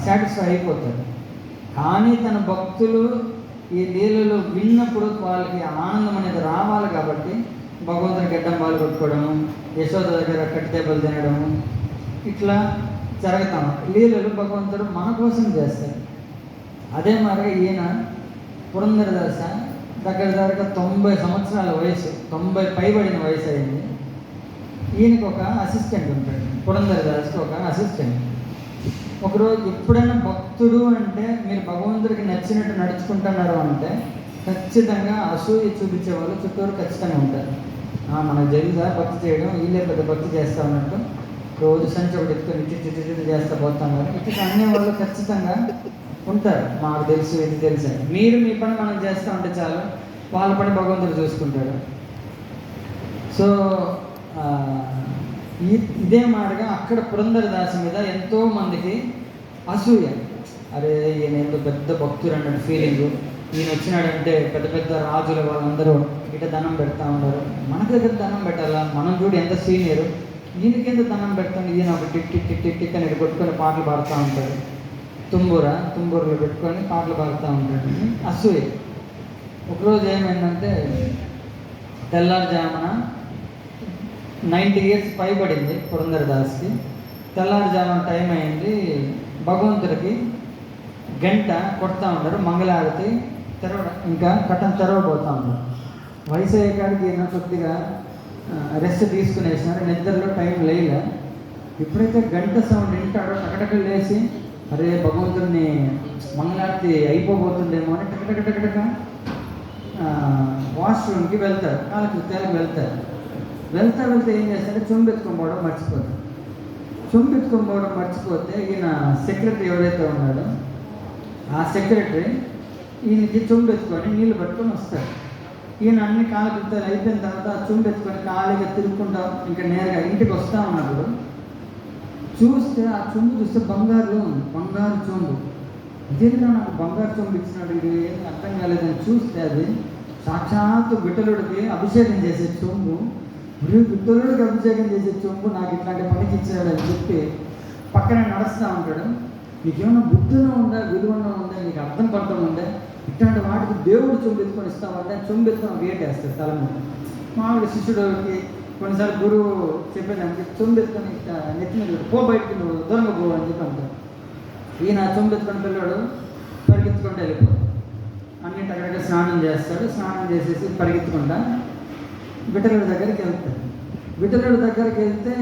Speaker 1: సాటిస్ఫై అయిపోతాడు. కానీ తన భక్తులు ఈ లీలలు విన్నప్పుడు వాళ్ళకి ఆనందం అనేది రావాలి కాబట్టి భగవంతుని గడ్డం పాలు కొట్టుకోవడము, యశోద దగ్గర కట్టెబలు తినడము, ఇట్లా జరుగుతాం. లీలలు భగవంతుడు మన కోసం చేస్తాడు. అదే మరి ఈయన పురంధరదాస దగ్గర 90 సంవత్సరాల వయసు, 90 పైబడిన వయసు అయింది. ఈయనకి ఒక అసిస్టెంట్ ఉంటాడు, పురంధరదాస్కి ఒక అసిస్టెంట్. ఒకరోజు ఎప్పుడైనా భక్తుడు అంటే మీరు భగవంతుడికి నచ్చినట్టు నడుచుకుంటున్నారు అంటే ఖచ్చితంగా అసూయ చూపించే వాళ్ళు చుట్టూరు ఖచ్చితంగా ఉంటారు. మనకు తెలుసా భక్తి చేయడం, వీళ్ళే పెద్ద భక్తి చేస్తా ఉన్నట్టు రోజు సంచి ఒకటి ఎత్తుకొని ఇటు చేస్తా పోతున్నారు, ఇటు అనే వాళ్ళు ఖచ్చితంగా ఉంటారు. మాకు తెలుసు, ఇది తెలుసు. మీరు మీ పని మనం చేస్తూ ఉంటే చాలు, వాళ్ళ పని భగవంతుడు చూసుకుంటాడు. సో ఇదే మాదిరిగా అక్కడ పురంధరదాసు మీద ఎంతో మందికి అసూయ. అరే ఈయన ఎంతో పెద్ద భక్తుడు అన్నట్టు ఫీలింగు, ఈయన వచ్చినాడంటే పెద్ద పెద్ద రాజుల వాళ్ళందరూ ఇట దండం పెడతా ఉన్నారు, మనకు దగ్గర దండం పెట్టాలా, మనం చూడు ఎంత సీనియరు, ఈయనకి ఎంత దండం పెడతాను, ఈయన ఒక టిక్ అని కొట్టుకొని పాటలు పాడుతూ ఉంటాడు, తుంబూరులో పెట్టుకొని పాటలు పాడుతూ ఉంటాడు. అసూయ. ఒకరోజు ఏమైందంటే తెల్లారుజామున 90 years పైబడింది పురంధరదాస్కి. తెల్లారుజామున టైం అయింది, భగవంతుడికి గంట కొడతా ఉంటారు, మంగళారతి ఇంకా కట్టం తెరవబోతూ ఉంటారు. వయసు అయ్యేకాడికి ఈయన కొద్దిగా రెస్ట్ తీసుకునేసినారు, నిద్రలో టైం లేలే. ఎప్పుడైతే గంట సౌండ్ వింటాడో టకటకలు లేచి అరే భగవంతుడిని మంగళారతి అయిపోబోతుందేమో అని టకటక వాష్రూమ్కి వెళ్తారు, కాలకృత్యాలకు వెళ్తారు. వెళ్తే ఏం చేస్తారంటే చెంబెత్తుకోపోవడం మర్చిపోతే ఈయన సెక్రటరీ ఎవరైతే ఉన్నాడో ఆ సెక్రటరీ ఈయనకి చెంబెత్తుకొని నీళ్ళు పట్టుకొని వస్తాడు. ఈయన అన్ని కాలకృత్యాలు అయిపోయిన తర్వాత ఆ చెంబెత్తుకొని ఖాళీగా తిరుగుకుంటా ఇంకా నేరుగా ఇంటికి వస్తూ ఉన్నప్పుడు చూస్తే ఆ చెంబు చూస్తే బంగారు చెంబు. ఇదేంటో నాకు బంగారు చెంబు ఇచ్చినాడు, ఇది అర్థం కాలేదని చూస్తే అది సాక్షాత్తు విఠలుడికి అభిషేకం చేసే చెంబు. విఠలుడికి అభిషేకం చేసే చెంబు నాకు ఇట్లాంటి పనికి ఇచ్చాడు అని చెప్పి పక్కనే నడుస్తూ ఉంటాడు. నీకేమైనా బుద్ధిలో ఉందా, విలువలో ఉందా, నీకు అర్థం పడటం ఉందా, ఇట్లాంటి వాటికి దేవుడు చెంబు ఎత్తుకొని ఇస్తామంటే చెంబు ఎత్తుకొని వేట్ వేస్తాడు తల మీద. మామూలు శిష్యుడికి కొన్నిసార్లు గురువు చెప్పేదానికి చెంబు ఎత్తుకొని నెత్తి మీద పో, బయటికి నువ్వు దూరంగా పో అని చెప్పి అంటాడు. ఈయన చెంబు ఎత్తుకొని పిల్లవాడు పరిగెత్తుకుంటూ వెళ్ళిపోతాడు. అన్నింటి అక్కడికి స్నానం చేస్తాడు. స్నానం చేసేసి పరిగెత్తుకుంటా విఠలుడి దగ్గరికి వెళ్తాడు. విఠలుడి దగ్గరికి వెళ్తే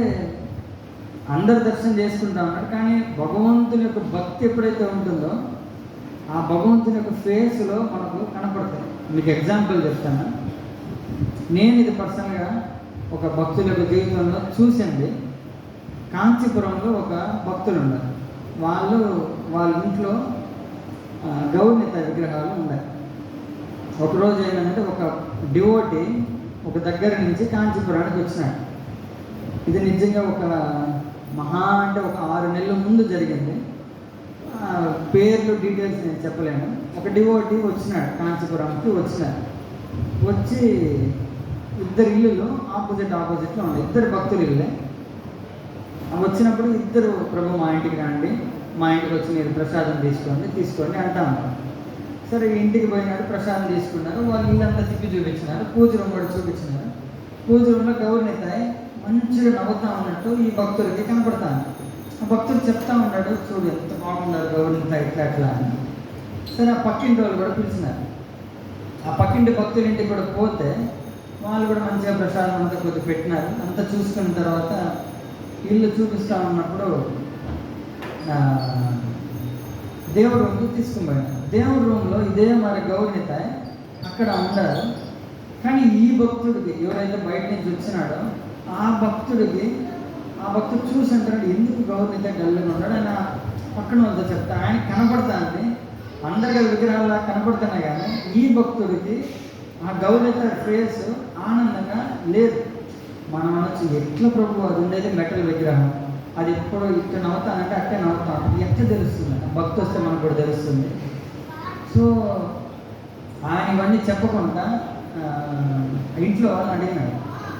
Speaker 1: అందరు దర్శనం చేసుకుంటా ఉన్నాడు. కానీ భగవంతుని యొక్క భక్తి ఎప్పుడైతే ఉంటుందో ఆ భగవంతుని యొక్క ఫేస్లో మనకు కనపడతాయి. మీకు ఎగ్జాంపుల్ చెప్తాను. నేను ఇది పర్సనల్గా ఒక భక్తుల యొక్క జీవితంలో చూసింది. కాంచీపురంలో ఒక భక్తులు ఉన్నారు. వాళ్ళ ఇంట్లో గౌరనిత విగ్రహాలు ఉన్నాయి. ఒకరోజు ఏంటంటే ఒక డివోటీ ఒక దగ్గర నుంచి కాంచీపురానికి వచ్చినాడు. ఇది నిజంగా ఒక అంటే ఒక 6 నెలల ముందు జరిగింది. పేర్లు డీటెయిల్స్ నేను చెప్పలేను. ఒక డివోటీ వచ్చినాడు, కాంచీపురంకి వచ్చి ఇద్దరు ఇల్లులు ఆపోజిట్లో ఉన్నాయి. ఇద్దరు భక్తులు ఇల్లే. వచ్చినప్పుడు ఇద్దరు ప్రభు మా ఇంటికి రండి, మా ఇంటికి వచ్చి మీరు ప్రసాదం తీసుకోండి అంటా ఉంటారు. సరే ఇంటికి పోయినాడు, ప్రసాదం తీసుకున్నారు. వాళ్ళు ఇల్లంతా తిప్పి చూపించినారు, పూజ రూమ్ కూడా చూపించినారు. పూజ రూమ్లో గౌరనితాయి మంచిగా నవ్వుతా ఉన్నట్టు ఈ భక్తులకి కనపడతాను. ఆ భక్తులు చెప్తా ఉన్నాడు, చూడు ఎంత బాగున్నారు గౌరనితాయి ఇట్లా అని. సరే ఆ పక్కింటి వాళ్ళు కూడా పిలిచినారు. ఆ పక్కింటి భక్తుల ఇంటికి కూడా పోతే వాళ్ళు కూడా మంచిగా ప్రసాదం అంతా కొద్దిగా పెట్టినారు. అంతా చూసుకున్న తర్వాత ఇల్లు చూపిస్తూ ఉన్నప్పుడు దేవుడి రూమ్కి తీసుకుని పోయినారు. దేవుడి రూమ్లో ఇదే మరి గౌరనిత అక్కడ ఉండారు. కానీ ఈ భక్తుడికి ఎవరైతే బయట నుంచి వచ్చినాడో ఆ భక్తుడు చూసి అంటాడు, ఎందుకు గౌరనిత గల్లుగా ఉన్నాడు ఆయన పక్కన వాళ్ళతో చెప్తా. ఆయన కనపడతాన్ని అందరికీ విగ్రహాల్లా కనపడుతున్నాయి, కానీ ఈ భక్తుడికి ఆ గౌరవ ఫేస్ ఆనందంగా లేదు. మనం అనొచ్చు, ఎట్లా ప్రభు అది ఉండేది మెటల్ విగ్రహం, అది ఎప్పుడు ఇట్లా నవ్వుతానంటే అట్టే నవ్వుతాం, ఎట్లా తెలుస్తుంది భక్తి వస్తే మనకు కూడా తెలుస్తుంది. సో ఆయన ఇవన్నీ చెప్పకుండా ఇంట్లో వాళ్ళు అడిగినాడు,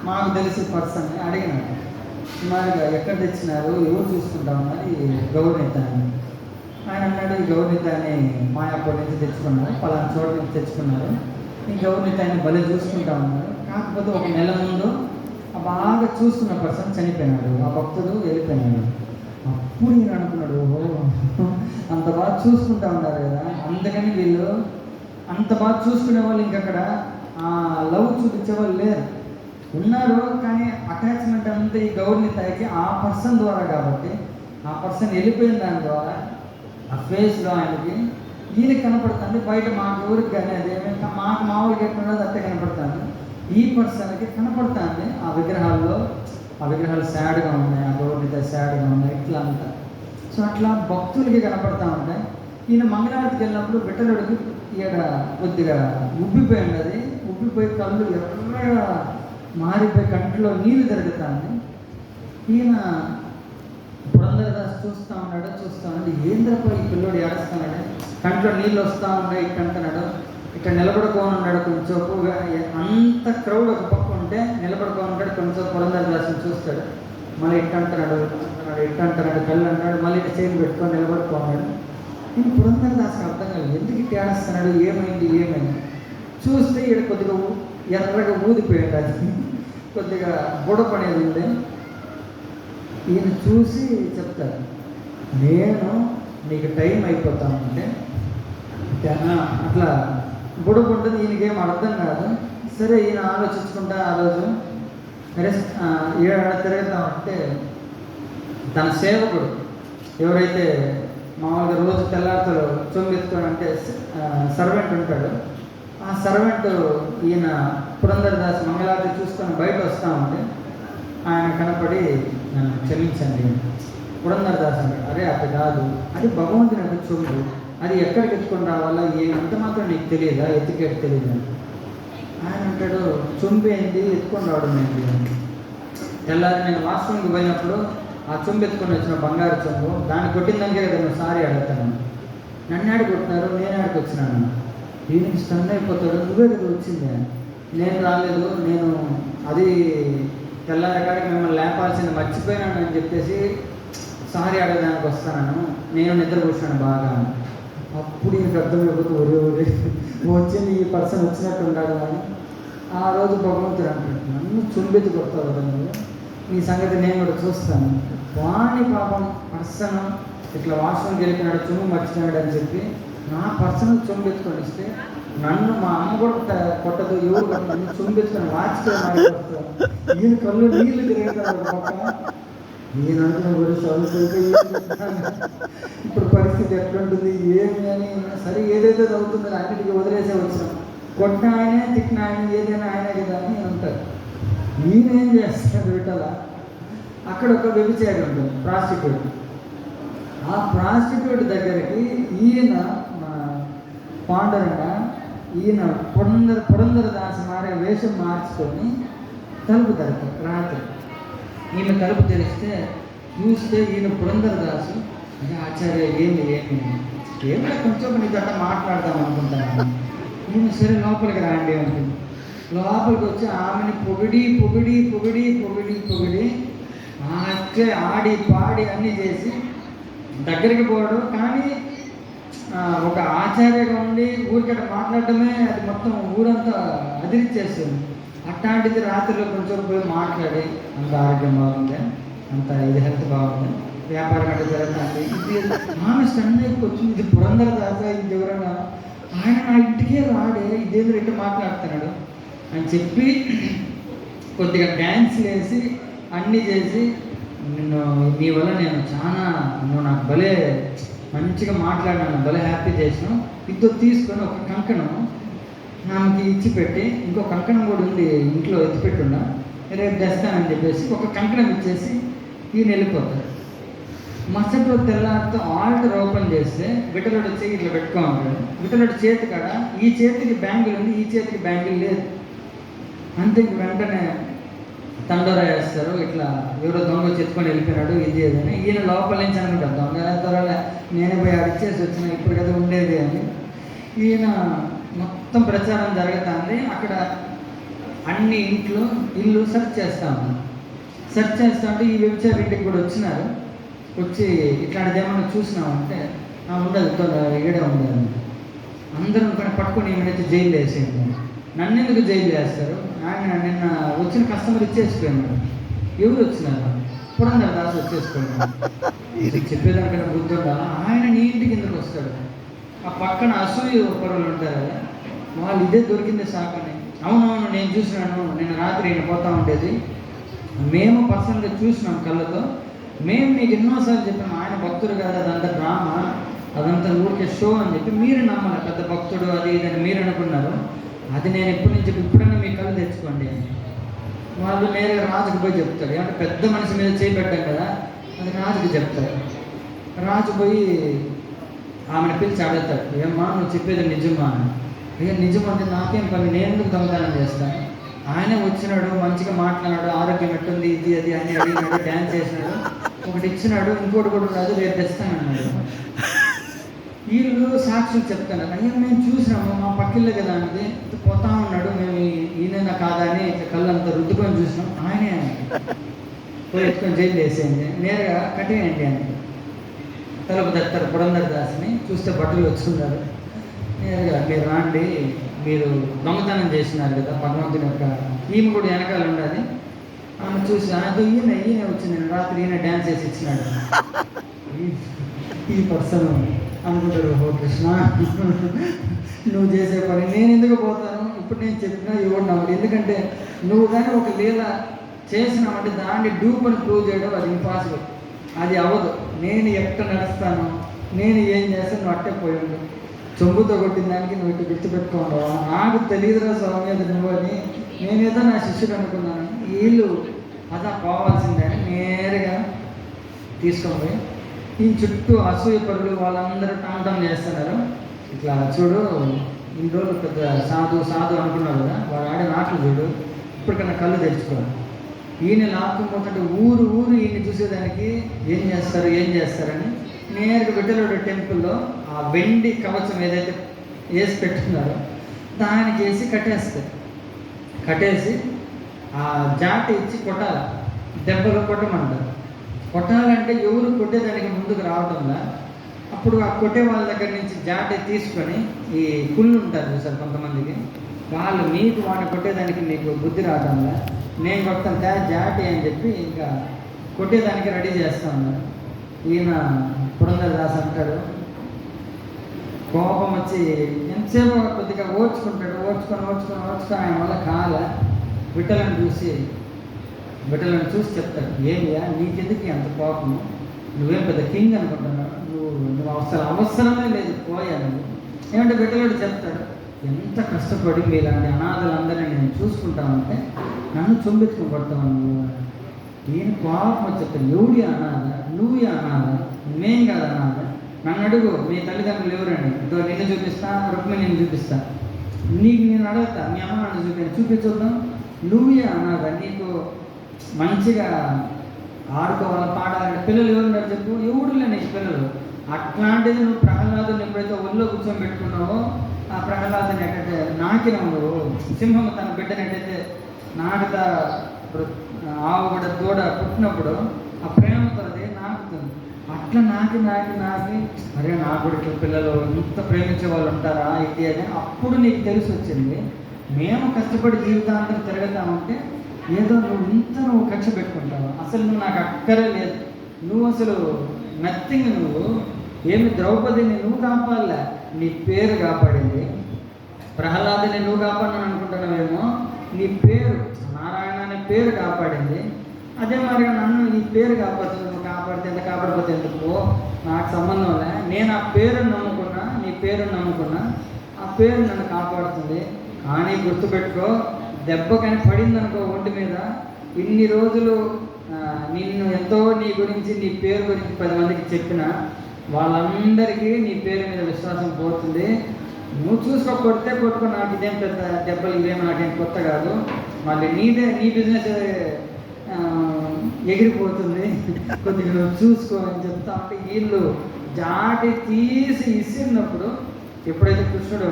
Speaker 1: మాకు తెలిసి పర్సన్ని అడిగినాడు, సుమారుగా ఎక్కడ తెచ్చినారు, ఎవరు చూసుకుంటా ఉన్నారు ఈ గౌరవనీత అని. ఆయన అన్నాడు, ఈ గౌరవనీతాన్ని మాయాపూర్ నుంచి తెచ్చుకున్నారు, పలానా చోట నుంచి తెచ్చుకున్నారు, ఈ గౌరవనీతాన్ని భలే చూసుకుంటా ఉన్నారు. కాకపోతే ఒక నెల ముందు బాగా చూసుకున్న పర్సన్ చనిపోయినాడు, ఆ భక్తుడు వెళ్ళిపోయినాడు. అప్పుడు నేను అనుకున్నాడు, ఓహో అంత బాగా చూసుకుంటా ఉన్నారు కదా, అందుకని వీళ్ళు అంత బాగా చూసుకునే వాళ్ళు ఇంకక్కడ లవ్ చూపించే వాళ్ళు లేరు, ఉన్నారు కానీ అటాచ్మెంట్ అంతా ఈ గౌరవనీతకి ఆ పర్సన్ ద్వారా, కాబట్టి ఆ పర్సన్ వెళ్ళిపోయిన దాని ద్వారా ఆ ఫేస్లో ఆయనకి ఈయనకి కనపడుతుంది. బయట మాకు ఎవరికి కానీ అదేమైనా మాకు మామూలుగా ఎట్లున్నది అంతే కనపడుతుంది, ఈ పర్సన్కి కనపడుతుంది ఆ విగ్రహాల్లో. ఆ విగ్రహాలు సాడ్గా ఉన్నాయి, ఆ గౌరవనీత సాడ్గా ఉన్నాయి, ఇట్లా అంతా. సో అట్లా భక్తులకి కనపడతా ఉంటాయి. ఈయన మంగళారతికి వెళ్ళినప్పుడు విఠలుడికి ఈడ కొద్దిగా ఉబ్బిపోయి ఉన్నది, ఉబ్బిపోయి కళ్ళు ఎర్రగా మారిపోయి కంటిలో నీళ్ళు తిరుగుతాను. ఈయన పురంధరదాస్ చూస్తూ ఉన్నాడు, ఏంద్రపై ఈ పిల్లోడు ఏడుస్తున్నాడు, కంట్లో నీళ్ళు వస్తూ ఉన్నాయి ఇట్టంటున్నాడు, ఇక్కడ నిలబడుకొని ఉన్నాడు కొంచెం. అంత క్రౌడ్ ఒక పక్క ఉంటే నిలబడుకొని ఉంటాడు, కొంచెం పురంధరదాసుని చూస్తాడు, మళ్ళీ ఇట్టంటున్నాడు కళ్ళు అంటాడు, మళ్ళీ ఇటు చేతి పెట్టుకొని నిలబడుకున్నాడు. నేను పురంధరదాసుని అర్థం కాదు, ఎందుకు ఇట్లా ఏడుస్తున్నాడు, ఏమైంది చూస్తే ఇక్కడ కొద్దిగా ఎర్రగా ఊదిపోయాడు, అది కొద్దిగా బుడప అనేది ఉంది. ఈయన చూసి చెప్తారు, నేను నీకు టైం అయిపోతానంటే అట్లా బుడప ఉంటుంది. ఈయనకేం అర్థం కాదు. సరే ఈయన ఆలోచించుకుంటా ఆ రోజు ఏడాడ తిరుగుతామంటే తన సేవకుడు ఎవరైతే మామూలుగా రోజు తెల్లారితో చొంగెత్తుకోనంటే సర్వెంట్ ఉంటాడు, ఆ సర్వెంట్ ఈయన పురంధరదాస్ మంగళారతి చూసుకొని బయట వస్తూ ఉంటే ఆయన కనపడి, నన్ను క్షమించండి. పురంధరదాస్ అంటే, అరే అట్లా కాదు, అది భగవంతుని యొక్క చొంగు, అది ఎక్కడికి ఎత్తుకొని రావాలో ఎంత మాత్రం నీకు తెలియదా, ఎత్తికేట్ తెలియదు. ఆయన అంటాడు, చొంబు ఏంటి, ఎత్తుకొని రావడం ఏంటి అని. తెల్లారి నేను వాష్రూమ్కి పోయినప్పుడు ఆ చొంబు ఎత్తుకొని వచ్చిన బంగారు చొంబు, దాన్ని కొట్టిందానికే కదా నువ్వు సారీ అడుగుతాను, నన్ను ఆడికి కొట్టినారు, నేను ఆడికి వచ్చినాను. ఈయనకి స్టన్ అయిపోతాడు, నువ్వే కదా వచ్చింది, నేను రాలేదు, నేను అది తెల్లారి కాడికి మిమ్మల్ని లేపాల్సింది మర్చిపోయినాను అని చెప్పేసి సారీ అడగడానికి వస్తాను, నేను నిద్ర కూర్చున్నాను బాగా. అప్పుడు ఈయనకు అర్థమైపోతే ఒరే వచ్చింది, ఈ పర్సన్ వచ్చినట్టు ఉండాలి అని. ఆ రోజు భగవంతుడు అంటాడు, నన్ను చుంబెత్తి కొడతావు కదా నువ్వు, నీ సంగతి నేను కూడా చూస్తాను. వాణి పాపం పర్సన్ ఇట్లా వాష్రూమ్కి వెళ్ళిపోయినాడు, చుమ్ము మర్చిపోయాడు అని చెప్పి నా పర్సన్ చుంబెత్తుకొని ఇస్తే నన్ను మా అమ్మ కూడా కొట్టదు, ఎవరు కొట్టదు, నన్ను చుంబెత్తుకొని వాచికే మాట్లాడుతాను. ఈయన కళ్ళు నీళ్ళు తిరుగుతాడు పక్కన. ఈయన అంటున్న కూడా చదువుకుంటే ఇప్పుడు పరిస్థితి ఎట్లుంటుంది ఏమి అని. సరే ఏదైతే అవుతుందో అన్నిటికీ వదిలేసే వచ్చినాం, కొట్టిన ఆయనే తిట్టిన ఆయన ఏదైనా ఆయనే కదా అని అంటారు. ఈయనేం చేస్తాడు విఠల, అక్కడ ఒక వ్యభిచారి ఉంటుంది, ప్రాస్టిట్యూట్. ఆ ప్రాస్టిట్యూట్ దగ్గరికి ఈయన పాండరంగా ఈయన పురంధరదాసు మారే వేషం మార్చుకొని తలుపు తెరతారు రాత్రి. ఈయన తలుపు తెరిస్తే చూస్తే ఈయన పురంధరదాసు, అంటే ఆచార్య ఏమి కొంచెం నీ గట్ట మాట్లాడదాం అనుకుంటాను. ఈయన సరే లోపలికి రాండి అనుకుంది. లోపలికి వచ్చి ఆమెని పొగిడి అట్లే ఆడి పాడి అన్నీ చేసి దగ్గరికి పోవడం. కానీ ఒక ఆచార్యగా ఉండి ఊరికట మాట్లాడటమే అది మొత్తం ఊరంతా అదిరిచ్చేస్తుంది. అట్లాంటిది రాత్రిలో కొంచెం పోయి మాట్లాడి అంత ఆరోగ్యం బాగుంది, అంత ఇది హెల్త్ బాగుంది, వ్యాపారం అంటే జరుగుతుంది. ఇది ఆమె స్టండ్కి వచ్చింది, ఇది పురంధరదాస, ఇది ఎవరైనా ఆయన నా ఇంటికే రాడే, ఇదేదో రెండు మాట్లాడుతున్నాడు అని చెప్పి కొద్దిగా డ్యాన్స్ వేసి అన్నీ చేసి, నీ వల్ల నేను చాలా, నువ్వు నాకు భలే మంచిగా మాట్లాడినాను, భలే హ్యాపీ చేసినావు, ఇద్దరు తీసుకొని ఒక కంకణం ఆమెకి ఇచ్చి పెట్టి, ఇంకో కంకణం కూడా ఉంది ఇంట్లో ఎత్తిపెట్టున్నా, రేపు తెస్తానని చెప్పేసి ఒక కంకణం ఇచ్చేసి ఈయన వెళ్ళిపోతాడు. మరుసటి రోజు తెల్లారితో ఆల్టర్ ఓపెన్ చేస్తే విటలుడు వచ్చి ఇట్లా పెట్టుకో ఉంటాడు. విటలుడు చేతి కాడ ఈ చేతికి బ్యాంగిల్ ఉంది, ఈ చేతికి బ్యాంగిల్ లేదు. అంతే వెంటనే తండోరా వేస్తారు, ఇట్లా ఎవరో దొంగ చెప్పుకొని వెళ్ళిపోయినాడు ఇది అని. ఈయన లోపల నుంచి అనుకుంటారు దొంగ త్వరలో నేనే పోయి అడిచేసి వచ్చిన ఇప్పుడు కదా ఉండేది అని. ఈయన మొత్తం ప్రచారం జరుగుతుంది. అక్కడ అన్ని ఇల్లు సెర్చ్ చేస్తా ఉన్నాను. సెర్చ్ చేస్తా ఉంటే ఈ వ్యభిచారి ఇంటికి కూడా వచ్చినారు. వచ్చి ఇట్లాంటిది ఏమన్నా చూసినామంటే ఉండదు, ఈడే ఉండదు. అందరూ పట్టుకొని ఏమైతే జైలు వేసేయండి. నన్ను ఎందుకు జైలు వేస్తారు? ఆయన నిన్న వచ్చిన కస్టమర్ ఇచ్చేసిపోయినాడు. ఎవరు వచ్చినారు? పురంధర్ దాస్ వచ్చేసిపోయినాడు. ఇది చెప్పేదానికన్నా బుద్ధి ఉండాలి. ఆయన నీ ఇంటికి ఎందుకు వస్తాడు? ఆ పక్కన అసూయ పరువులు ఉంటారు కదా, వాళ్ళు ఇదే దొరికింది సాకని. అవునవును నేను చూసినాను, నేను రాత్రి ఈయన పోతా ఉండేది, మేము పర్సనల్గా చూసినాం కళ్ళతో, మేము మీకు ఎన్నోసార్లు చెప్పాము ఆయన భక్తుడు కాదు, అదంతా డ్రామా, అదంతా ఊరికే షో అని చెప్పి మీరు నమ్మాలి. పెద్ద భక్తుడు అది ఇదని మీరు అనుకున్నారు. అది నేను ఎప్పటి నుంచి ఇప్పుడైనా మీ కళ్ళు తెచ్చుకోండి అని. వాళ్ళు నేరుగా రాజుకు పోయి చెప్తారు. ఏమంటే పెద్ద మనిషి మీద చేపెట్టాం కదా, అది రాజుకి చెప్తారు. రాజు పోయి ఆమెను పిలిచి అడుగుతాడు, ఏమ్మా నువ్వు చెప్పేది నిజమా అని. ఇక నిజం అంటే నాకేం పని, నేను ఎందుకు దొంగతనం చేస్తాను? ఆయనే వచ్చినాడు, మంచిగా మాట్లాడినాడు, ఆరోగ్యం ఎట్టుంది ఇది అది అని అడిగినాడు, డ్యాన్స్ చేసినాడు, ఒకటి ఇచ్చినాడు, ఇంకోటి కూడా రాదు, రేపు తెస్తానన్నాడు. వీళ్ళు సాక్షులు చెప్తాను, అయ్యా మేము చూసినాము, మా పక్కిళ్ళే కదా అనేది పోతా ఉన్నాడు, మేము ఈయన కాదా అని కళ్ళంతా రుద్దుకొని చూసినాం, ఆయనే పోయి ఎత్తుకొని జైలు వేసేయండి, నేరుగా కట్టేయండి అని తలుపు తెస్తారు. పురంధర్ దాస్ని చూస్తే బట్టలు వచ్చుకున్నారు. నేరుగా మీరు రాండి, మీరు దొంగతనం చేసినారు కదా భగవంతుని యొక్క, ఈమె కూడా వెనకాల ఉండాలి. ఆమె చూసి అది ఈయన వచ్చింది రాత్రి, ఈయన డ్యాన్స్ చేసి ఇచ్చినాడు. ఈ పర్సన్ అనుకుంటారు, ఓ కృష్ణ నువ్వు చేసే పని నేను ఎందుకు పోతాను, ఇప్పుడు నేను చెప్పినా ఎవరు నమ్మడు. ఎందుకంటే నువ్వు కానీ ఒక లీల చేసినావంటే దాన్ని డూప్ అని ప్రూవ్ చేయడం అది ఇంపాసిబుల్, అది అవ్వదు. నేను ఎక్కడ నడుస్తాను, నేను ఏం చేస్తాను, నువ్వు అట్టే పోయి ఉండు. చెంబుతో కొట్టిన దానికి నువ్వు ఇటు గుర్తుపెట్టుకోండవా, నాకు తెలియదురా స్వామి అది నువ్వు అని, నేనేదో నా శిష్యుడు అనుకున్నాను. వీళ్ళు అదా పోవాల్సిందే అని నేరుగా తీసుకొని పోయి ఈ చుట్టూ అసూయ పరులు వాళ్ళందరూ టాంటం చేస్తున్నారు. ఇట్లా చూడు, ఇన్ని రోజులు పెద్ద సాధు అనుకున్నారు కదా, వాడు ఆడిన ఆటలు చూడు, ఇప్పటికన్నా కళ్ళు తెచ్చుకోవాలి. ఈయన లాక్కుపోతుంటే ఊరు ఈయన చూసేదానికి ఏం చేస్తారని నేరుగా విఠలుడి టెంపుల్లో ఆ వెండి కవచం ఏదైతే వేసి పెట్టుకున్నారో దానికి వేసి కట్టేసి ఆ జాటి ఇచ్చి కొట్టాలి, దెబ్బలు కొట్టమంటారు. కొట్టాలంటే ఎవరు కొట్టేదానికి ముందుకు రావడంలా, అప్పుడు ఆ కొట్టే వాళ్ళ దగ్గర నుంచి జాటి తీసుకొని ఈ కుళ్ళు ఉంటారు సార్ కొంతమందికి, వాళ్ళు మీకు వాడిని కొట్టేదానికి మీకు బుద్ధి రావడంలా, నేను కొడతాను జాటి అని చెప్పి ఇంకా కొట్టేదానికి రెడీ చేస్తా ఉన్నారు. ఈయన పురంధర్ దాస్ అంటాడు, కోపం వచ్చి ఎంతసేపు కొద్దిగా ఓర్చుకొని ఆయన వల్ల కాల విఠలను చూసి చెప్తాడు, ఏమియా నీకెందుకు అంత కోపము, నువ్వేం పెద్ద కింగ్ అనుకుంటున్నావు, నువ్వు అవసరమే లేదు పోయా నువ్వు. ఏమంటే విఠలుడు చెప్తాడు, ఎంత కష్టపడి మీలాంటి అనాథలందరినీ నేను చూసుకుంటామంటే నన్ను చొంబెత్తుకుని కొడతాను నువ్వు. ఈయన కోపం చెప్తాను, ఎవడి అనాథ, నువ్వు అనాథ, మేం కాదు అనాథ, నన్ను అడుగు మీ తల్లిదండ్రులు ఎవరండి, నిన్ను చూపిస్తా, రుక్మిణిని చూపిస్తా, నీకు నేను అడుగుతా మీ అమ్మ నన్ను చూపించొద్దాం, నువ్వే అనాథ, నీకు మంచిగా ఆడుకోవాలి పాడాలంటే పిల్లలు ఎవరున్నారు చెప్పు, ఎవరులే నీకు పిల్లలు. అట్లాంటిది నువ్వు ప్రహ్లాదుని ఎప్పుడైతే ఒళ్ళో కూర్చొని పెట్టుకున్నావో ఆ ప్రహ్లాదుని ఎక్కడైతే నాకినావు నువ్వు, సింహం తన బిడ్డని ఎట్టయితే నాకుతా, ఆవు కూడా దూడ పుట్టినప్పుడు ఆ ప్రేమతో అది నాకుతుంది, అట్లా నాకి అరే నాకు కూడా ఇట్లా పిల్లలు ఇంత ప్రేమించే వాళ్ళు ఉంటారా ఇది అని అప్పుడు నీకు తెలిసి వచ్చింది. మేము కష్టపడి జీవితాంతం తిరగతామంటే ఏదో నువ్వు కక్ష పెట్టుకుంటావు, అసలు నువ్వు నాకు అక్కరే లేదు, నువ్వు అసలు నథింగ్, నువ్వు ఏమి ద్రౌపదిని నువ్వు కాపాడలే, నీ పేరు కాపాడింది. ప్రహ్లాదుని నువ్వు కాపాడని అనుకుంటున్నావేమో, నీ పేరు నారాయణ అనే పేరు కాపాడింది. అదే మరిగా నన్ను ఈ పేరు కాపాడుతుంది, నువ్వు కాపాడితే ఎంత కాపాడిపోతే ఎందుకు నాకు సంబంధం లే, నేను ఆ పేరుని నమ్ముకున్నా, నీ పేరుని నమ్ముకున్నా, ఆ పేరు నన్ను కాపాడుతుంది. కానీ గుర్తుపెట్టుకో, దెబ్బ కానీ పడింది అనుకో ఒంటి మీద, ఇన్ని రోజులు నిన్ను ఎంతో నీ గురించి నీ పేరు గురించి 10 మందికి చెప్పిన వాళ్ళందరికీ నీ పేరు మీద విశ్వాసం పోతుంది. నువ్వు చూసుకో, కొడితే కొట్టుకో, నాకు ఇదేం పెద్ద దెబ్బలు ఇవేమో నాకేం కొత్త కాదు, మళ్ళీ నీ బిజినెస్ ఎగిరిపోతుంది, కొద్దిగా నువ్వు చూసుకో అని చెప్తా ఉంటే వీళ్ళు జాటి తీసి ఇసిరినప్పుడు ఎప్పుడైతే కృష్ణుడు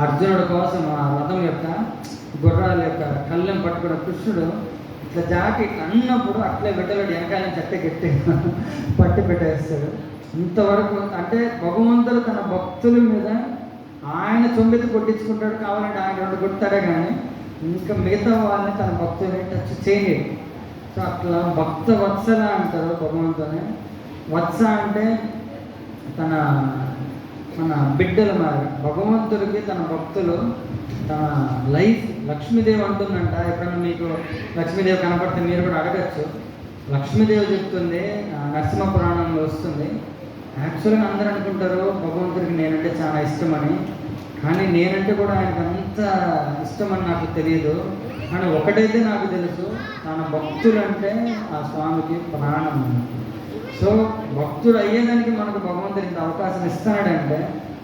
Speaker 1: అర్జునుడి కోసం ఆ రథం యొక్క గుర్రాల యొక్క కళ్ళెం పట్టుకున్న కృష్ణుడు ఇట్లా జాటి అన్నప్పుడు అట్లే బిడ్డలు వెనకాల చెట్ట గట్టి పట్టి పెట్టేస్తాడు. ఇంతవరకు అంటే భగవంతుడు తన భక్తుల మీద ఆయన చొంబెత్తి కొట్టించుకుంటాడు, కావాలంటే ఆయన 2 కొట్టాడే కానీ ఇంకా మిగతా వాళ్ళని తన భక్తులని టచ్ చేయలేడు. సో అట్లా భక్త వత్సల అంటారు భగవంతుని. వత్స అంటే మన బిడ్డలు మరి భగవంతుడికి తన భక్తులు తన లైఫ్. లక్ష్మీదేవి అంటుందంట, ఎప్పుడన్నా మీకు లక్ష్మీదేవి కనపడితే మీరు కూడా అడగచ్చు. లక్ష్మీదేవి చెప్తుంది, నరసింహ పురాణంలో వస్తుంది, యాక్చువల్గా అందరూ అనుకుంటారు భగవంతుడికి నేనంటే చాలా ఇష్టమని, కానీ నేనంటే కూడా ఆయనకు అంత ఇష్టమని నాకు తెలియదు. కానీ ఒకటైతే నాకు తెలుసు, తన భక్తులంటే ఆ స్వామికి ప్రాణం. సో భక్తుడు అయ్యేదానికి మనకు భగవంతుడు ఇంత అవకాశం ఇస్తాడంటే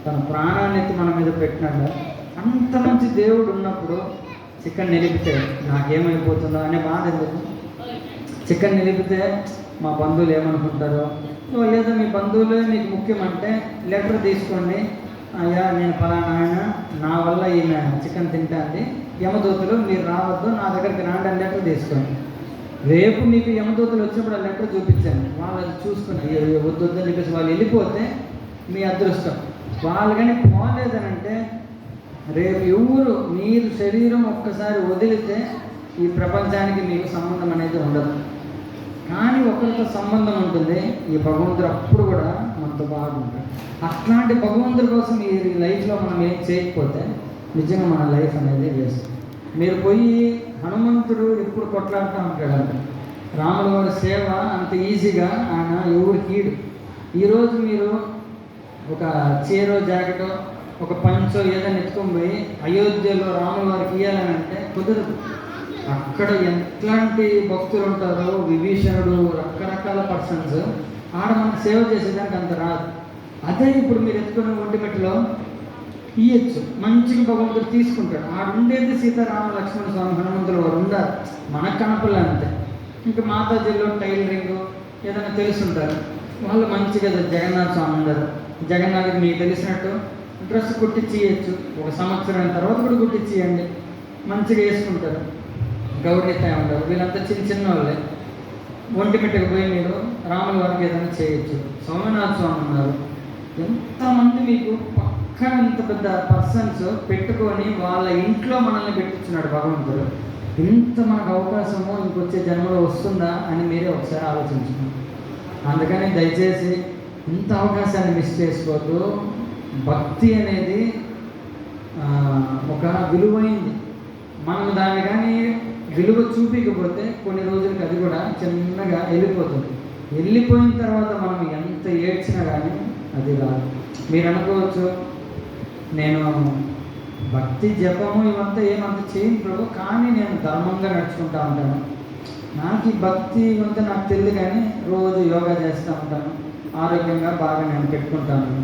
Speaker 1: తన ప్రాణాన్ని ఎత్తి మన మీద పెట్టినాడు. అంత మంచి దేవుడు ఉన్నప్పుడు చికెన్ నిలిపితే నాకేమైపోతుందో అనే బాధ ఎందుకు? చికెన్ నిలిపితే మా బంధువులు ఏమనుకుంటారో, లేదా మీ బంధువులే మీకు ముఖ్యమంటే లెటర్ తీసుకోండి, అయ్యా నేను ఫలానా ఆయన నా వల్ల ఈయన చికెన్ తింటాంది, యమదూతలు మీరు రావద్దు, నా దగ్గరికి రాండి అని లెటర్ తీసుకోండి. రేపు మీకు యమదూతలు వచ్చినప్పుడు ఆ లెటర్ చూపించండి, వాళ్ళు చూసుకుని వద్దు వద్దని చెప్పేసి వాళ్ళు వెళ్ళిపోతే మీ అదృష్టం. వాళ్ళు కానీ పోలేదనంటే రేపు ఎవరు మీరు శరీరం ఒక్కసారి వదిలితే ఈ ప్రపంచానికి మీకు సంబంధం అనేది ఉండదు. కానీ ఒకరితో సంబంధం ఉంటుంది, ఈ భగవంతుడు అప్పుడు కూడా మనతో బాగుంటాడు. అట్లాంటి భగవంతుడి కోసం ఈ లైఫ్లో మనం ఏం చేయకపోతే నిజంగా మన లైఫ్ అనేది వేస్ట్. మీరు పోయి హనుమంతుడు ఎప్పుడు కొట్లాడుతూ ఉంటాడంట, రాముల వారి సేవ అంత ఈజీగా ఆయన ఎవరికి ఈడు. ఈరోజు మీరు ఒక చీరో జాకెటో ఒక పంచో ఏదైనా ఎత్తుకొని పోయి అయోధ్యలో రాముల వారికి ఇవ్వాలని అంటే కుదరదు. అక్కడ ఎట్లాంటి భక్తులు ఉంటారో, విభీషణుడు, రకరకాల పర్సన్స్, ఆడ మనకు సేవ చేసేదానికి అంత రాదు. అదే ఇప్పుడు మీరు ఎత్తుకున్న ఒంటిమెట్టులో ఇయ్యచ్చు, మంచిగా భగవంతుడు తీసుకుంటాడు. ఆడ ఉండేది సీతారామ లక్ష్మణ స్వామి హనుమంతులు వారు ఉండాలి, మనకు కనపలే అంతే. ఇంకా మాతాజీలో టైలరింగ్ ఏదైనా తెలుసుంటారు, వాళ్ళు మంచిగా జగన్నాథ స్వామి ఉండరు, జగన్నాథుడికి మీకు తెలిసినట్టు డ్రెస్ కుట్టించి ఇవ్వచ్చు, 1 సంవత్సరం తర్వాత కూడా కుట్టించి ఇవ్వండి, మంచిగా వేసుకుంటారు. గౌరీతాయి ఉండరు, వీళ్ళంతా చిన్న వాళ్ళే. ఒంటిమిట్టకు పోయి మీరు రాముల వారికి ఏదైనా చేయొచ్చు. సోమనాథ స్వామి ఉన్నారు, ఎంతమంది మీకు పక్కన ఇంత పెద్ద పర్సన్స్ పెట్టుకొని వాళ్ళ ఇంట్లో మనల్ని పెట్టించున్నాడు భగవంతుడు. ఇంత మనకు అవకాశము ఇంకొచ్చే జన్మలో వస్తుందా అని మీరే ఒకసారి ఆలోచించుకోండి. అందుకని దయచేసి ఇంత అవకాశాన్ని మిస్ చేసుకోవద్దు. భక్తి అనేది ఒక విలువైంది. మనం దాన్ని కానీ విలువ చూపించకపోతే కొన్ని రోజులకి అది కూడా చిన్నగా వెళ్ళిపోతుంది. వెళ్ళిపోయిన తర్వాత మనం ఎంత ఏడ్చినా కానీ అది రాదు. మీరు అనుకోవచ్చు, నేను భక్తి జపము ఇవంతా ఏమంత చేయను ప్రభు, కానీ నేను ధర్మంగా నడుచుకుంటూ ఉంటాను, నాకు ఈ భక్తి ఇవంతా నాకు తెలియదు, కానీ రోజు యోగా చేస్తూ ఉంటాను, ఆరోగ్యంగా బాగా నేను పెట్టుకుంటాను.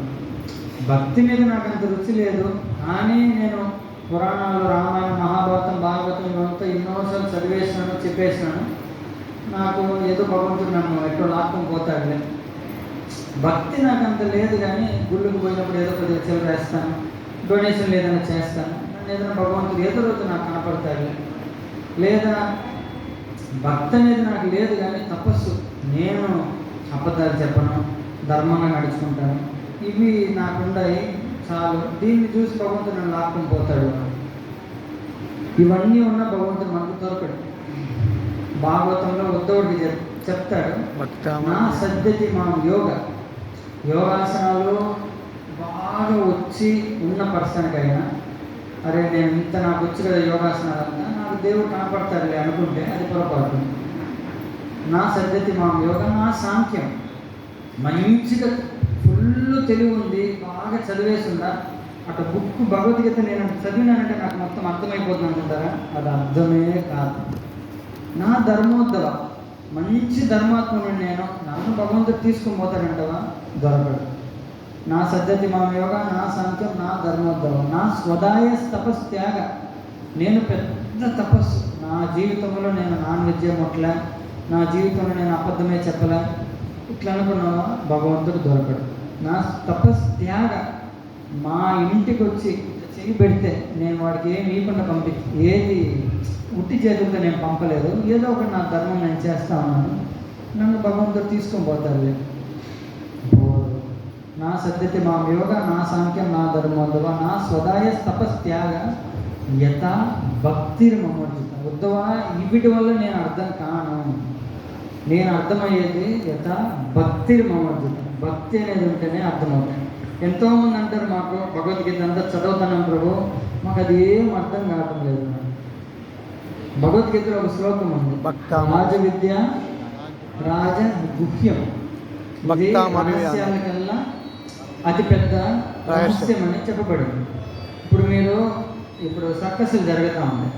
Speaker 1: భక్తి మీద నాకు అంత రుచి లేదు, కానీ నేను పురాణాలు, రామాయణం, మహాభారతం, భాగవతం ఇవంతా ఎన్నోసార్లు చదివేసినాను, చెప్పేసినాను, నాకు ఏదో భగవంతుడు నన్ను ఎక్కడో లాక్కొని పోతాడులే. భక్తి నాకు అంత లేదు, కానీ గుళ్ళకు పోయినప్పుడు ఏదో కొద్దిగా చిల్లర వేస్తాను, డొనేషన్లు ఏదైనా చేస్తాను, ఏదైనా భగవంతుడు ఏదో రోజు నాకు కనపడతాడు. లేదా భక్తి అనేది నాకు లేదు, కానీ తపస్సు, నేను అబద్ధాలు చెప్పను, ధర్మంగా నడుచుకుంటాను, ఇవి నాకుండాయి చాలు. దీన్ని చూసి భగవంతుడు నన్ను లాక్కొని పోతాడు. ఇవన్నీ ఉన్న భగవంతుడు మనకు దొరకడు. భాగవతంలో ఉద్ధవుడికి చెప్తాడు, నా సద్యతి మా యోగాసనాలు బాగా వచ్చి ఉన్న పర్సన్కైనా, అరే నేను ఇంత నాకు వచ్చి కదా యోగాసనాలంతా, నాకు దేవుడు కనపడతాడులే అనుకుంటే అది పొరపాటు. నా సద్యతి మా యోగా, నా సాంఖ్యం మంచిగా ఫుల్ తెలివి ఉంది, బాగా చదివేసిందా, అటు బుక్ భగవద్గీత నేను చదివినానంటే నాకు మొత్తం అర్థమైపోతుంది అనుకుంటారా? అది అర్థమే కాదు. నా ధర్మోద్ధవ, మంచి ధర్మాత్ముడు నేను, నన్ను భగవంతుడు తీసుకుని పోతాడంటవా? దొరకడు. నా సద్యతి మా యోగ, నా సాంఖ్యం, నా ధర్మోద్ధవం, నా స్వదాయ తపస్సు త్యాగ. నేను పెద్ద తపస్సు, నా జీవితంలో నేను నాన్ వెజ్ ముట్టలే, నా జీవితంలో నేను అబద్ధమే చెప్పలే, ఇట్లా అనుకున్నావా? భగవంతుడు దొరకడు. నా తపస్సు త్యాగ, మా ఇంటికి వచ్చి చెయ్యి పెడితే నేను వాడికి ఏమి ఇవ్వకుండా ఏది ఉట్టి చేతులతో నేను పంపలేదు, ఏదో ఒకటి నా ధర్మం నేను చేస్తా ఉన్నాను, నన్ను భగవంతుడు తీసుకొని పోతాడు. నా సద్యతి మా యోగ, నా సాంఖ్యం, నా ధర్మోద్ధవ, నా స్వదాయ తపస్ త్యాగ యథ భక్తిర్ మమోర్జిత. ఉద్ధవ, వీటి వల్ల నేను అర్థం కాను, నేను అర్థమయ్యేది యథ భక్తిర్ మమోర్జిత. భక్తి అనేది ఉంటేనే అర్థమవుతాయి. ఎంతోమంది అంటారు మాకు భగవద్గీత అంతా చదువుతున్నాం ప్రభు, మాకు అది ఏం అర్థం కావటం లేదు. భగవద్గీతలో ఒక శ్లోకం ఉంది, రాజ విద్య రాజ గుహ్యం, రహస్యాలకల్లా అతి పెద్ద రహస్యం అని చెప్పబడింది. ఇప్పుడు సర్కస్లు జరుగుతూ ఉంటాయి.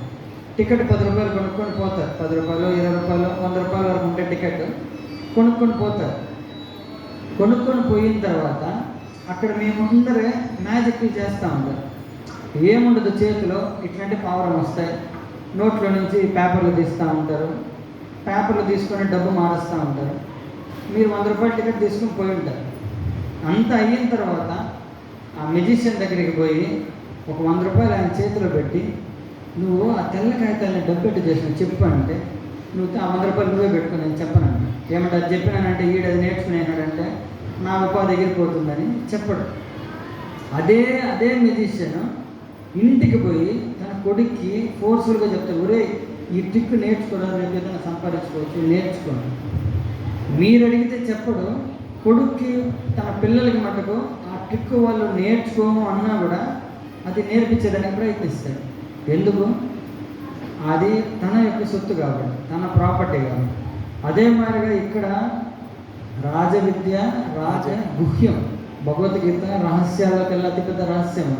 Speaker 1: టికెట్ 10 రూపాయలు కొనుక్కొని పోతారు, 10 రూపాయలు, 20 రూపాయలు, 100 రూపాయల వరకు ఉంటే టికెట్ కొనుక్కొని పోతారు. కొనుక్కొని పోయిన తర్వాత అక్కడ మేము ముందరే మ్యాజిక్లు చేస్తూ ఉంటారు. ఏముండదు, చేతిలో ఇట్లాంటి పావురం వస్తాయి, నోట్లో నుంచి పేపర్లు తీస్తూ ఉంటారు, పేపర్లు తీసుకొని డబ్బు మారుస్తూ ఉంటారు. మీరు 100 రూపాయల టికెట్ తీసుకుని పోయి ఉంటారు. అంత అయిన తర్వాత ఆ మెజిషియన్ దగ్గరికి పోయి ఒక 100 రూపాయలు ఆయన చేతిలో పెట్టి, నువ్వు ఆ తెల్ల కాగితాలని డబ్బెట్టు చేసిన చెప్పు అంటే, నువ్వు ఆ 100 రూపాయలు నువ్వే పెట్టుకుని నేను చెప్పనండి. ఏమంటే అది చెప్పినానంటే ఈడు అది నేర్చుకునేనాడంటే నా ఉపాధి ఎగిరిపోతుందని చెప్పడు. అదే మెజిషియన్ ఇంటికి పోయి తన కొడుక్కి ఫోర్స్ఫుల్గా చెప్తాడు, ఒరే ఈ ట్రిక్ నేర్చుకోవడం, రేపు ఏదైనా సంపాదించుకోవచ్చు, నేర్చుకోండి. మీరు అడిగితే చెప్పడు. కొడుక్కి తన పిల్లలకి మటుకు ఆ ట్రిక్ వాళ్ళు నేర్చుకోము అన్నా కూడా అది నేర్పించేదానికి ప్రయత్నిస్తాడు. ఎందుకు? అది తన యొక్క సొత్తు కాబట్టి, తన ప్రాపర్టీ కాబట్టి. అదే మాదిరిగా ఇక్కడ రాజ విద్య రాజ గుహ్యం, భగవద్గీత రహస్యాలకల్లా అతిపెద్ద రహస్యం.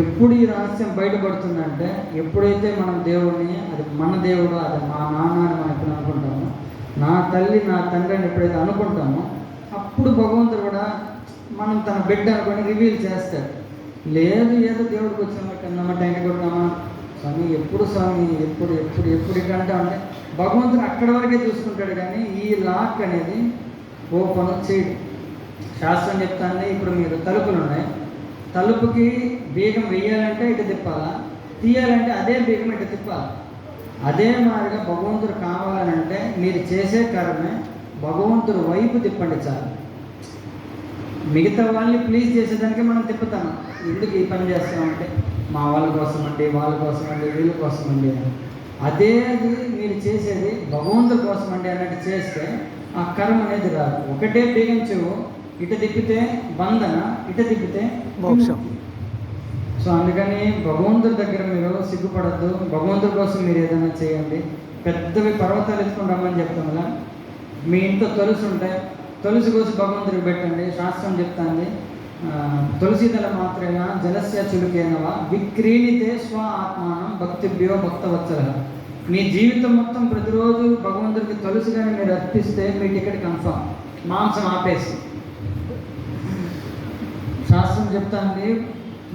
Speaker 1: ఎప్పుడు ఈ రహస్యం బయటపడుతుందంటే, ఎప్పుడైతే మనం దేవుడిని, అది మన దేవుడు, అది మా నాన్న అని మనం ఎప్పుడు అనుకుంటామో, నా తల్లి నా తండ్రిని ఎప్పుడైతే అనుకుంటామో, అప్పుడు భగవంతుడు కూడా మనం తన బిడ్డ అనుకొని రివీల్ చేస్తాడు. లేదు ఏదో దేవుడికి వచ్చామా, కన్నామా, టెంక కొట్టామా, స్వామి ఎప్పుడు స్వామి ఎప్పుడు ఎప్పుడు ఎప్పుడు ఇకంటే అంటే భగవంతుడు అక్కడి వరకే చూసుకుంటాడు. కానీ ఈ లాక్ అనేది ఓపెన్ చేయడు. శాస్త్రం చెప్తానే, ఇప్పుడు మీరు తలుపులు ఉన్నాయి, తలుపుకి బీగం వేయాలంటే ఇటు తిప్పాలా, తీయాలంటే అదే బీగం ఇటు తిప్పాలి. అదే మాదిరిగా భగవంతుడు కావాలనంటే మీరు చేసే కర్మే భగవంతుడు వైపు తిప్పండి చాలు. మిగతా వాళ్ళని ప్లీజ్ చేసేదానికి మనం తిప్పుతాము. ఎందుకు ఈ పని చేస్తామంటే మా వాళ్ళ కోసం అండి, వాళ్ళ కోసం అండి, వీళ్ళ కోసం అండి. అదేది మీరు చేసేది భగవంతుడి కోసం అండి అన్నట్టు చేస్తే ఆ కర్మ అనేది రాదు. ఒకటే బీగం చెవు, ఇటు తిప్పితే బంధన, ఇటు తిప్పితే మోక్షం. సో అందుకని భగవంతుడి దగ్గర మీరు సిగ్గుపడద్దు. భగవంతుడి కోసం మీరు ఏదైనా చేయండి. పెద్దవి పర్వతాలు ఎత్తుకుని రమ్మని చెప్తాం కదా, మీ ఇంట్లో తులసి ఉంటే తులసి కోసి భగవంతుడికి పెట్టండి. శాస్త్రం చెప్తాంది, తులసిదళ మాత్రేనా జలస్య చులుకేనవా విక్రీణితే స్వ ఆత్మానం భక్తిభ్యో భక్తవత్సల. మీ జీవితం మొత్తం ప్రతిరోజు భగవంతుడికి తులసిగానే మీరు అర్పిస్తే మీ టికెట్ కన్ఫర్మ్. మాంసం ఆపేసి శాస్త్రం చెప్తాంది,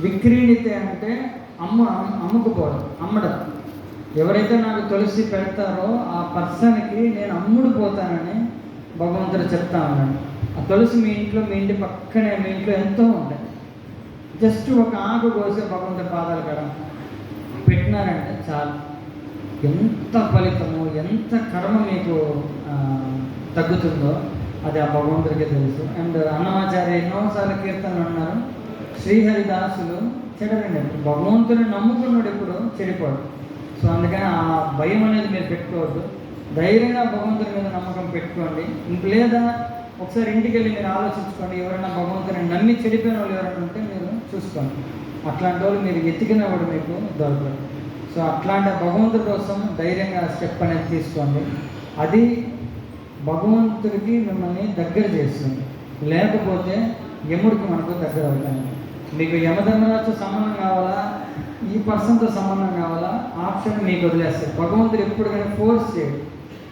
Speaker 1: విక్రీణితే అంటే అమ్ముకుపోవడం, అమ్మడం. ఎవరైతే నాకు తులసి పెడతారో ఆ పర్సన్కి నేను అమ్ముడు పోతానని భగవంతుడు చెప్తా ఉన్నాడు. ఆ తులసి మీ ఇంటి పక్కనే, మీ ఇంట్లో ఎంతో ఉంటాయి. జస్ట్ ఒక ఆకు కోసి భగవంతుడి పాదాల కాడ పెట్టినారంటే చాలు. ఎంత ఫలితము, ఎంత కర్మ మీకు తగ్గుతుందో అది ఆ భగవంతుడికే తెలుసు. అండ్ అన్నమాచార్య ఎన్నోసార్లు కీర్తనలు అన్నారు, శ్రీహరిదాసులు చెడరండి. భగవంతుని నమ్ముకున్నాడు ఎప్పుడు చెడిపోడు. సో అందుకని ఆ భయం అనేది మీరు పెట్టుకోవద్దు. ధైర్యంగా భగవంతుని మీద నమ్మకం పెట్టుకోండి. ఇంక లేదా ఒకసారి ఇంటికి వెళ్ళి మీరు ఆలోచించుకోండి, ఎవరైనా భగవంతుని నమ్మి చెడిపోయిన వాళ్ళు ఎవరైనా ఉంటే మీరు చూసుకోండి. అట్లాంటి వాళ్ళు మీరు ఎతికినా కూడా మీకు దొరకదు. సో అట్లాంటి భగవంతుడి కోసం ధైర్యంగా స్టెప్ అనేది తీసుకోండి. అది భగవంతుడికి మిమ్మల్ని దగ్గర చేస్తుంది. లేకపోతే యముడికి మనకు దగ్గర అవుతాయి. మీకు యమధర్మరాజు సంబంధం కావాలా, ఈ పర్సన్తో సంబంధం కావాలా, ఆప్షన్ మీకు వదిలేస్తారు. భగవంతుడు ఎప్పుడు కానీ ఫోర్స్ చేయడు.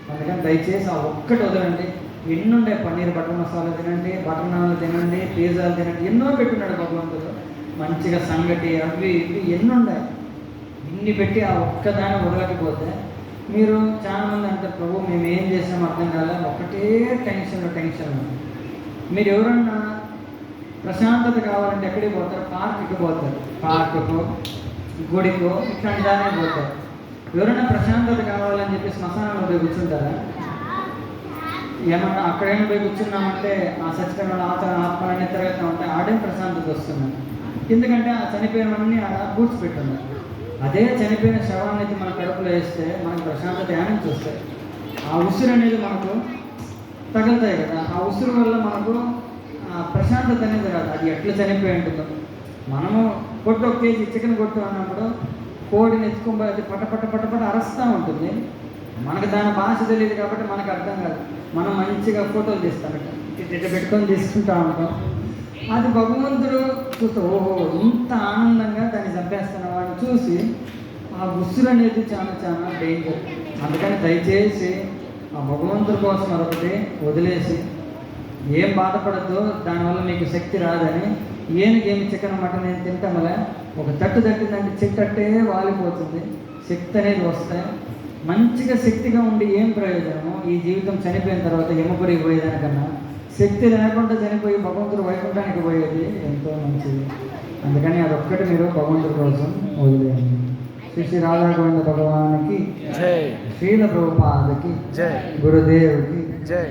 Speaker 1: అందుకని దయచేసి ఆ ఒక్కటి వదలండి. ఎన్ని ఉన్నాయి, పన్నీర్ బటర్ మసాలా తినండి, బటర్ నాన్లు తినండి, పిజ్జాలు తినండి, ఎన్నో పెట్టున్నాడు భగవంతుడు. మంచిగా సంగటి అవి ఇవి ఎన్ని ఉన్నాయి. ఇన్ని పెట్టి ఆ ఒక్కదాన్ని వదలకపోతే మీరు చాలామంది అంటారు, ప్రభు మేము ఏం చేసామో అర్థం కాలేదు, ఒకటే టెన్షన్. మీరు ఎవరన్నా ప్రశాంతత కావాలంటే ఎక్కడికి పోతారు? పార్క్కి పోతారు. పార్కుకో గుడికో ఇట్లాంటి దానికి పోతారు. ఎవరైనా ప్రశాంతత కావాలని చెప్పి శ్మశానంలో పోయి కూర్చుంటారా? ఏమన్నా అక్కడైనా పోయి కూర్చున్నామంటే ఆ సత్యకరణ ఆత్మలన్నీ తిరుగుతూ ఉంటాయి, ఆడే ప్రశాంతత వస్తున్నాయి. ఎందుకంటే ఆ చనిపోయినవన్నీ ఆడ పూడ్చిపెట్టున్నారు. అదే చనిపోయిన శవాన్ని మన కడుపులో వేస్తే మనకు ప్రశాంతత యానించి వస్తాయి. ఆ ఉసురు అనేది మనకు తగులుతాయి కదా, ఆ ఉసురు వల్ల మనకు ప్రశాంతత అనేది రాదు. అది ఎట్లా చనిపోయి ఉంటుందో, మనము కొట్టు 1 కేజీ చికెన్ కొట్టు అన్నప్పుడు కోడిని ఎత్తుకొని అది పట అరస్తూ ఉంటుంది. మనకు దాని భాష తెలియదు కాబట్టి మనకు అర్థం కాదు. మనం మంచిగా ఫోటోలు తీస్తామట, ఇట్లా పెట్టుకొని తీసుకుంటా ఉంటాం. అది భగవంతుడు చూస్తే ఓహో ఇంత ఆనందంగా దాన్ని చంపేస్తున్న వాడిని చూసి ఆ ఉసురు అనేది చాలా డేంజర్. అందుకని దయచేసి ఆ భగవంతుడి కోసం మరొకటి వదిలేసి ఏం బాధపడద్దు, దానివల్ల మీకు శక్తి రాదని. ఏమి చికెన్ మటన్ ఏం తింటాం వల్ల ఒక తట్టిందంటే చెట్టట్టే వాలిపోతుంది, శక్తి అనేది వస్తాయి. మంచిగా శక్తిగా ఉండి ఏం ప్రయోజనము? ఈ జీవితం చనిపోయిన తర్వాత యమపురికి పోయేదానికన్నా శక్తి లేకుండా చనిపోయి భగవంతుడు వైకుంఠానికి పోయేది ఎంతో మంచిది. అందుకని అదొక్కటి మీరు భగవంతుడి కోసం వదిలేయండి. శ్రీ రాధా గోవింద భగవానికి జై, శ్రీల ప్రభుపాదకి జై, గురుదేవుకి జై.